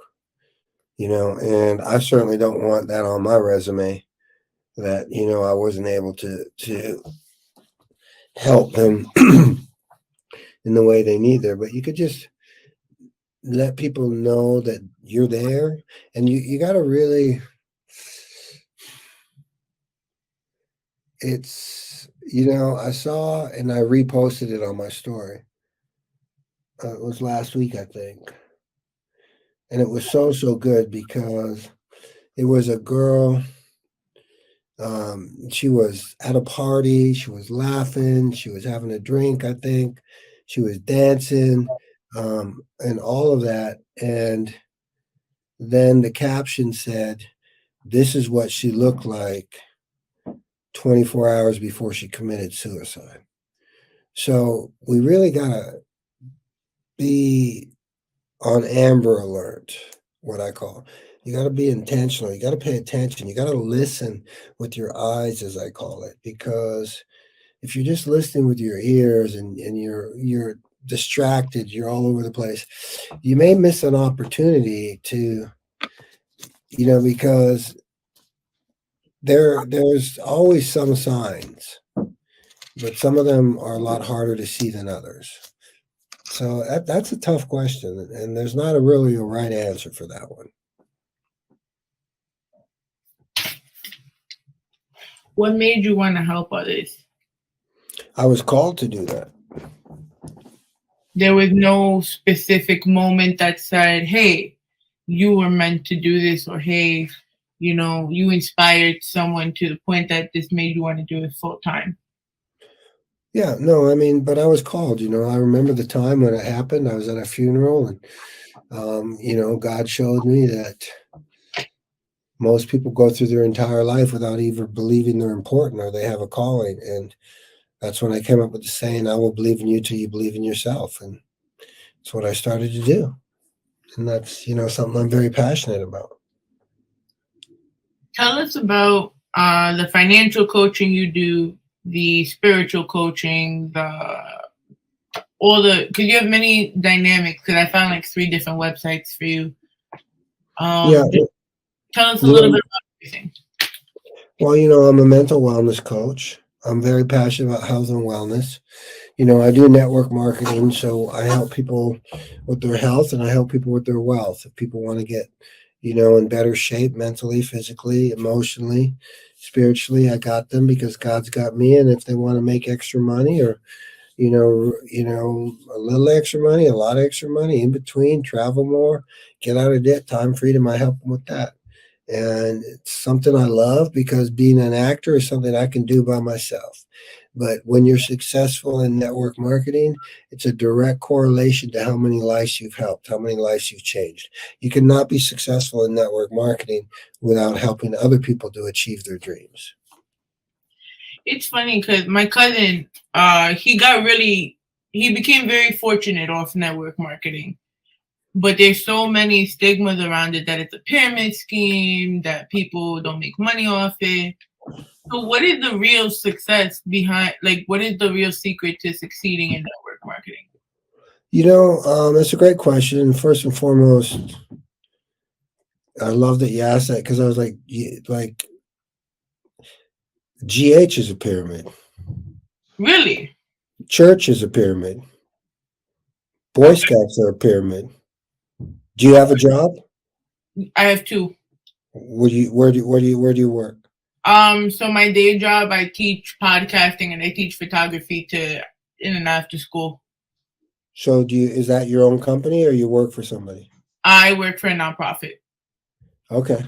and I certainly don't want that on my resume, that, I wasn't able to help them in the way they need there. But you could just let people know that you're there, and you got to really, it's, I saw, and I reposted it on my story. It was last week, I think. And it was so good, because it was a girl. She was at a party. She was laughing. She was having a drink, I think. She was dancing, and all of that. And then the caption said, "This is what she looked like 24 hours before she committed suicide." So we really got to be on Amber Alert, what I call. You got to be intentional. You got to pay attention. You got to listen with your eyes, as I call it, because if you're just listening with your ears and you're distracted, you're all over the place, you may miss an opportunity to, because there's always some signs, but some of them are a lot harder to see than others. So that's a tough question, and there's not really a right answer for that one. What made you want to help others? I was called to do that. There was no specific moment that said, hey, you were meant to do this, or hey, you inspired someone to the point that this made you want to do it full time? Yeah, no, I mean, but I was called, I remember the time when it happened. I was at a funeral and, God showed me that most people go through their entire life without even believing they're important or they have a calling. And that's when I came up with the saying, I will believe in you till you believe in yourself. And it's what I started to do. And that's, something I'm very passionate about. Tell us about the financial coaching you do, the spiritual coaching, because you have many dynamics. Because I found like 3 different websites for you. Yeah. Tell us a little bit about everything. Well, I'm a mental wellness coach. I'm very passionate about health and wellness. I do network marketing, so I help people with their health and I help people with their wealth. If people want to get, in better shape mentally, physically, emotionally, spiritually, I got them because God's got me. And if they want to make extra money or, a little extra money, a lot of extra money in between, travel more, get out of debt, time freedom, I help them with that. And it's something I love because being an actor is something I can do by myself. But when you're successful in network marketing, it's a direct correlation to how many lives you've helped, how many lives you've changed. You cannot be successful in network marketing without helping other people to achieve their dreams. It's funny because my cousin, he became very fortunate off network marketing. But there's so many stigmas around it that it's a pyramid scheme, that people don't make money off it. So what is the real success behind, what is the real secret to succeeding in network marketing? That's a great question. First and foremost, I love that you asked that because I was like GH is a pyramid. Really? Church is a pyramid. Boy Scouts are a pyramid. Do you have a job? I have 2. Where do you work? So my day job, I teach podcasting and I teach photography in and after school. So is that your own company or you work for somebody? I work for a nonprofit. Okay.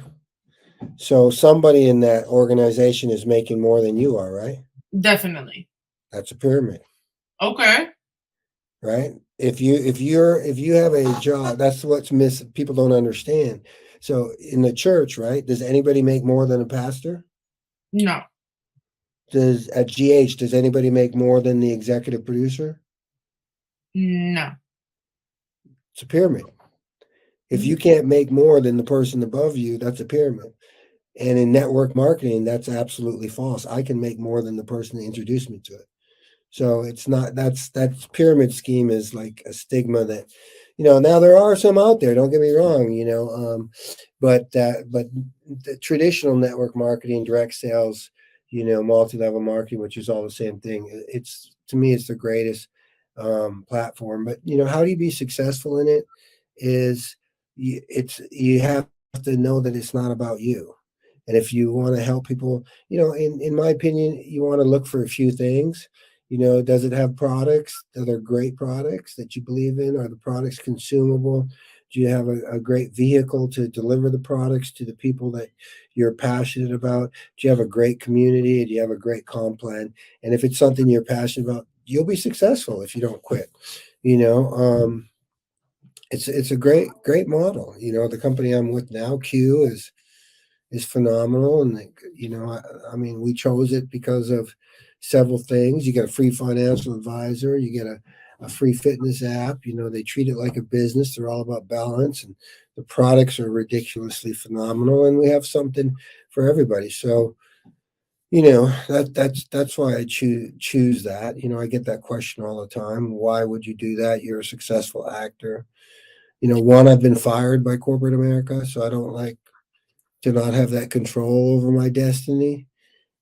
So somebody in that organization is making more than you are, right? Definitely. That's a pyramid. Okay. Right? If you have a job, that's what's missing. People don't understand. So in the church, right? Does anybody make more than a pastor? No. At GH, does anybody make more than the executive producer? No. It's a pyramid. If you can't make more than the person above you, that's a pyramid. And in network marketing, that's absolutely false. I can make more than the person that introduced me to it. So it's not, that pyramid scheme is like a stigma that, now there are some out there, don't get me wrong, but the traditional network marketing, direct sales, multi-level marketing, which is all the same thing. To me, it's the greatest platform. But, how do you be successful in it is you have to know that it's not about you. And if you want to help people, in my opinion, you want to look for a few things. Does it have products that are great products that you believe in? Are the products consumable? Do you have a great vehicle to deliver the products to the people that you're passionate about? Do you have a great community? Do you have a great comp plan? And if it's something you're passionate about, you'll be successful if you don't quit. It's a great model. The company I'm with now, Q, is phenomenal, and I mean, we chose it because of several things. You get a free financial advisor, you get a free fitness app. They treat it like a business. They're all about balance, and the products are ridiculously phenomenal, and we have something for everybody. So that's why I choose that. I get that question all the time. Why would you do that? You're a successful actor. One, I've been fired by corporate America, so I don't like to not have that control over my destiny.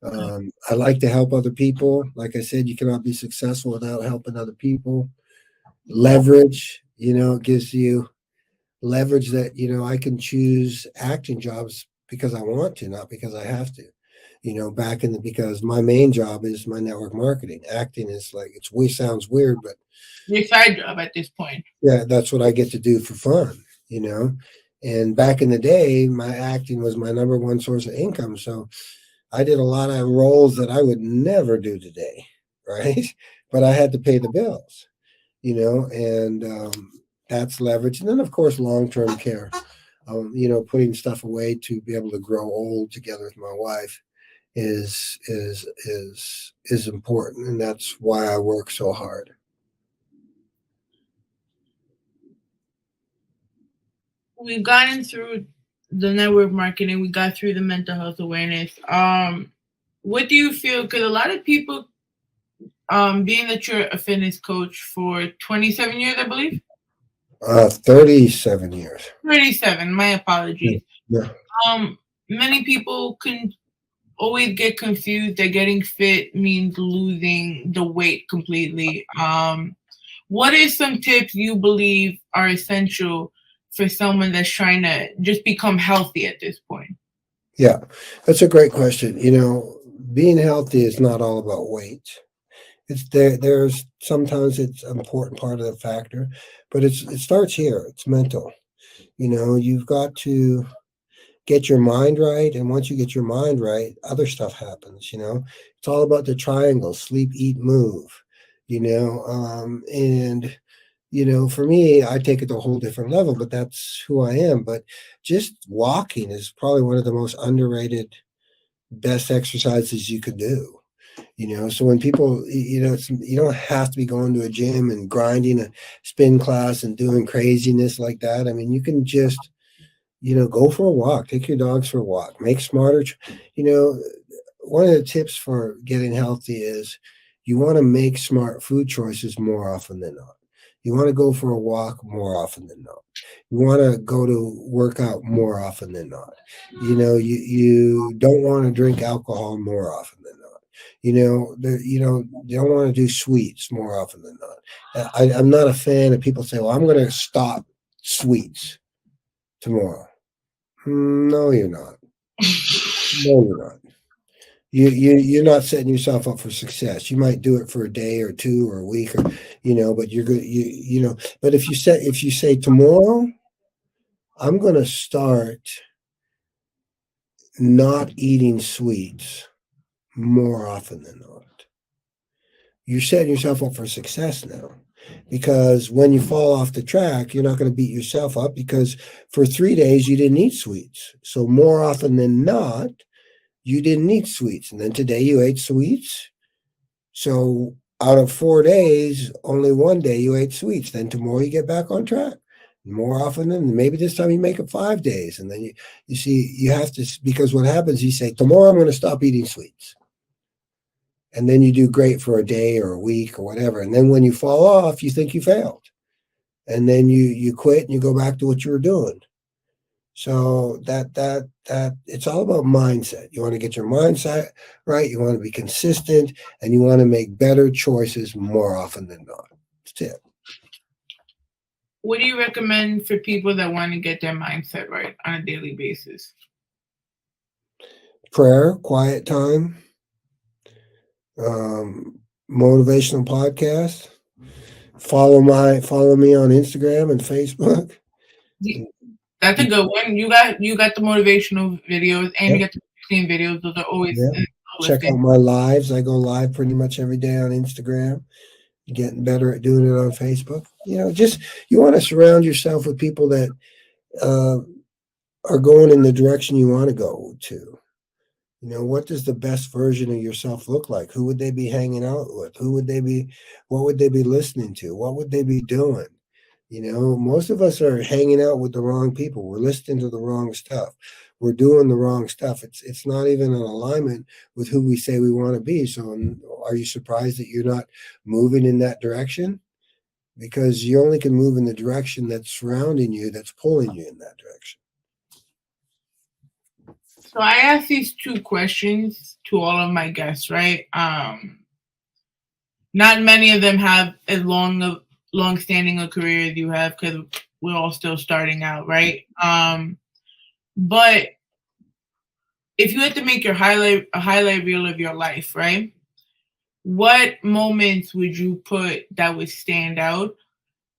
I like to help other people. Like I said, you cannot be successful without helping other people. Leverage, gives you leverage that, I can choose acting jobs because I want to, not because I have to. Because my main job is my network marketing. Acting is sounds weird, but your side job at this point. Yeah, that's what I get to do for fun, And back in the day, my acting was my number one source of income. So I did a lot of roles that I would never do today, right? But I had to pay the bills, and that's leverage. And then, of course, long-term care, putting stuff away to be able to grow old together with my wife is important, and that's why I work so hard. We've gotten through the network marketing, we got through the mental health awareness. What do you feel? Because a lot of people, being that you're a fitness coach for 27 years, I believe. 37 years. 37. My apologies. Yeah. Many people can always get confused that getting fit means losing the weight completely. What are some tips you believe are essential for someone that's trying to just become healthy at this point? Yeah, that's a great question. Being healthy is not all about weight. It's there's sometimes it's an important part of the factor, but it starts here. It's mental. You've got to get your mind right, and once you get your mind right, other stuff happens. It's all about the triangle: sleep, eat, move. And for me, I take it to a whole different level, but that's who I am. But just walking is probably one of the most underrated, best exercises you could do. So when people, you don't have to be going to a gym and grinding a spin class and doing craziness like that. I mean, you can just, go for a walk, take your dogs for a walk, make smarter. One of the tips for getting healthy is you want to make smart food choices more often than not. You want to go for a walk more often than not. You want to go to work out more often than not. You don't want to drink alcohol more often than not. You don't want to do sweets more often than not. I'm not a fan of people say, well, I'm going to stop sweets tomorrow. No, you're not. No, you're not. You're not setting yourself up for success. You might do it for a day or two or a week, or but you're good. But if you say tomorrow, I'm going to start not eating sweets more often than not, you're setting yourself up for success now. Because when you fall off the track, you're not going to beat yourself up, because for 3 days you didn't eat sweets. So more often than not, you didn't eat sweets. And then today you ate sweets. So out of 4 days, only 1 day you ate sweets. Then tomorrow you get back on track. More often than maybe this time you make it 5 days. And then you see, you have to, because what happens, you say, tomorrow I'm going to stop eating sweets. And then you do great for a day or a week or whatever. And then when you fall off, you think you failed. And then you quit and you go back to what you were doing. So that it's all about mindset. You want to get your mindset right. You want to be consistent, and you want to make better choices more often than not. That's it. What do you recommend for people that want to get their mindset right on a daily basis? Prayer, quiet time, motivational podcast. Follow me on Instagram and Facebook. That's a good one. You got the motivational videos, and you get the 15 videos. Those are always check out my lives. I go live pretty much every day on Instagram. Getting better at doing it on Facebook. Just you want to surround yourself with people that are going in the direction you want to go to. What does the best version of yourself look like? Who would they be hanging out with? What would they be listening to? What would they be doing? Most of us are hanging out with the wrong people. We're listening to the wrong stuff. We're doing the wrong stuff. It's not even in alignment with who we say we want to be. So are you surprised that you're not moving in that direction? Because you only can move in the direction that's surrounding you, that's pulling you in that direction. So I asked these 2 questions to all of my guests, right? Not many of them have as long-standing a career as you have, because we're all still starting out, right? But if you had to make a highlight reel of your life, right? What moments would you put that would stand out?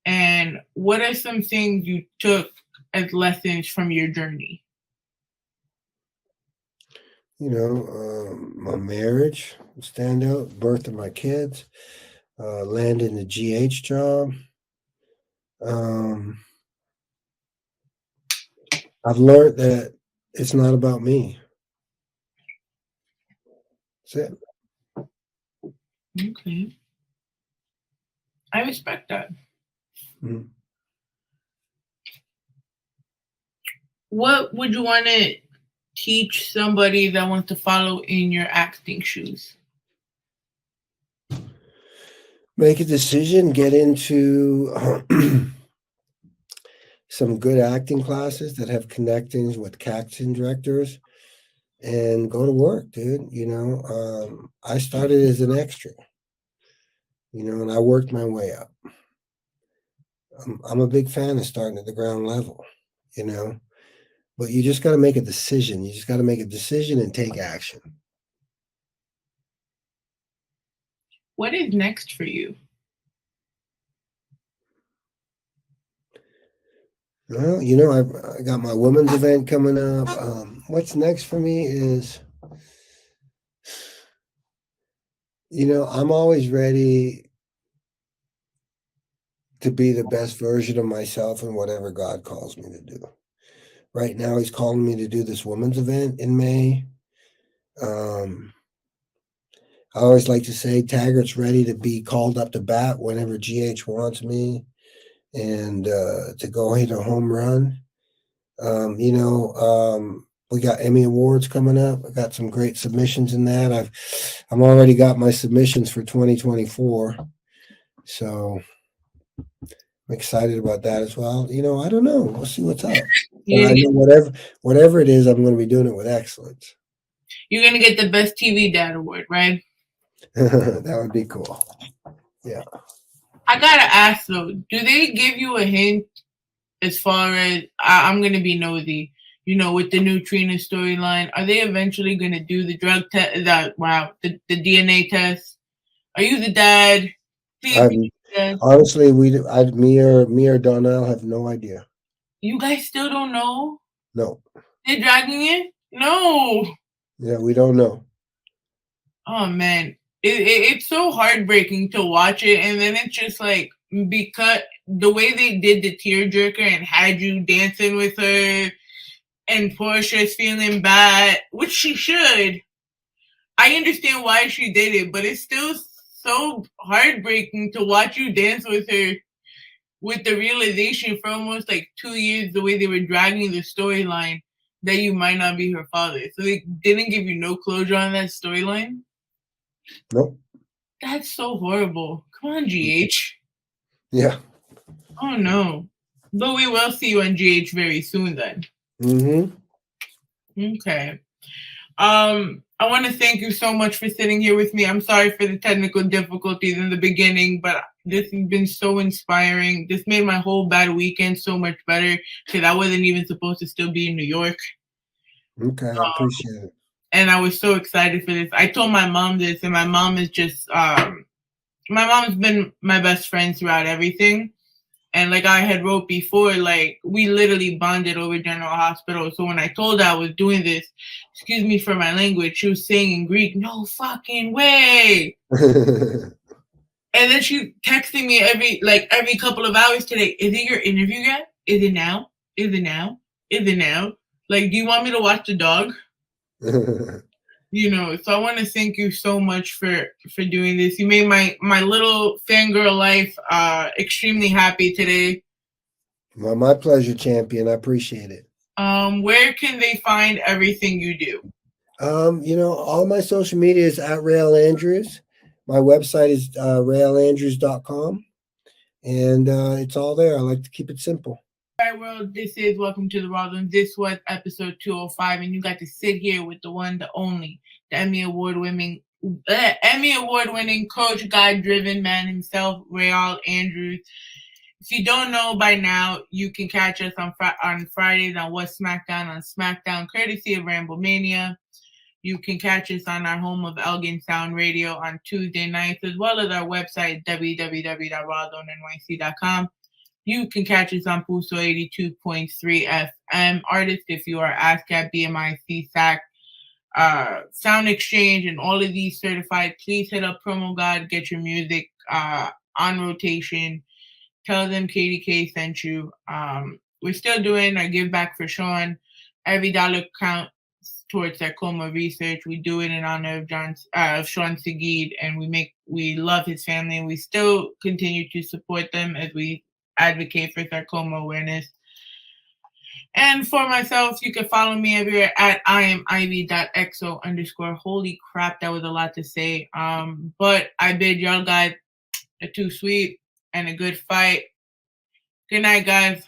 And what are some things you took as lessons from your journey? My marriage, standout, birth of my kids, landing the GH job. I've learned that it's not about me. That's it. Okay. I respect that. Mhm. What would you want to teach somebody that wants to follow in your acting shoes? Make a decision, get into some good acting classes that have connections with casting directors and go to work, dude. I started as an extra, and I worked my way up. I'm a big fan of starting at the ground level, but you just got to make a decision. You just got to make a decision and take action. What is next for you? Well, I got my women's event coming up. What's next for me is, I'm always ready to be the best version of myself in whatever God calls me to do. Right now, He's calling me to do this women's event in May. I always like to say Taggert's ready to be called up to bat whenever GH wants me and to go hit a home run. We got Emmy Awards coming up. I got some great submissions in that. I'm already got my submissions for 2024. So I'm excited about that as well. I don't know. We'll see what's up. Yeah. I know whatever it is, I'm going to be doing it with excellence. You're going to get the Best TV Dad Award, right? That would be cool. Yeah. I got to ask, though, do they give you a hint as far as, I'm going to be nosy, with the neutrino storyline? Are they eventually going to do the drug test, the DNA test? Are you the dad? Honestly, me or Donnell have no idea. You guys still don't know? No. They're dragging it? No. Yeah, we don't know. Oh, man. It's so heartbreaking to watch it, and then it's just like, because the way they did the tearjerker and had you dancing with her, and Portia's feeling bad, which she should. I understand why she did it, but it's still so heartbreaking to watch you dance with her with the realization for almost like 2 years, the way they were dragging the storyline, that you might not be her father. So they didn't give you no closure on that storyline? Nope. That's so horrible. Come on, GH. Yeah. Oh, no. But we will see you on GH very soon then. Mm-hmm. Okay. I want to thank you so much for sitting here with me. I'm sorry for the technical difficulties in the beginning, but this has been so inspiring. This made my whole bad weekend so much better because I wasn't even supposed to still be in New York. Okay, I appreciate it. And I was so excited for this. I told my mom this, and my mom is just, my mom's been my best friend throughout everything. And like I had wrote before, like we literally bonded over General Hospital. So when I told her I was doing this, excuse me for my language, she was saying in Greek, "No fucking way." And then she texting me every couple of hours today, "Is it your interview yet? Is it now? Is it now? Is it now? Like, do you want me to watch the dog?" So I want to thank you so much for doing this. You made my little fangirl life extremely happy today. Well, my pleasure, champion. I appreciate it. Where can they find everything you do? All my social media is at Rael Andrews. My website is raelandrews.com. And it's all there. I like to keep it simple. All right, world, this is Welcome to the Rawrrzone. This was episode 205, and you got to sit here with the one, the only, the Emmy Award-winning coach, God-driven man himself, Rael Andrews. If you don't know by now, you can catch us on Fridays on What's SmackDown on SmackDown, courtesy of Ramblemania. You can catch us on our home of Elgin Sound Radio on Tuesday nights, as well as our website, www.rawrzonenyc.com. You can catch us on Puso 82.3 FM. Artist, if you are ASCAP, BMIC, SAC, Sound Exchange, and all of these certified, please hit up Promo God, get your music on rotation. Tell them KDK sent you. We're still doing our give back for Sean. Every dollar counts towards sarcoma research. We do it in honor of Sean Seguid, and we love his family, and we still continue to support them as we advocate for sarcoma awareness. And for myself, you can follow me everywhere at IamIvy.exo_. Holy crap, that was a lot to say. But I bid y'all guys a too sweet and a good fight. Good night, guys.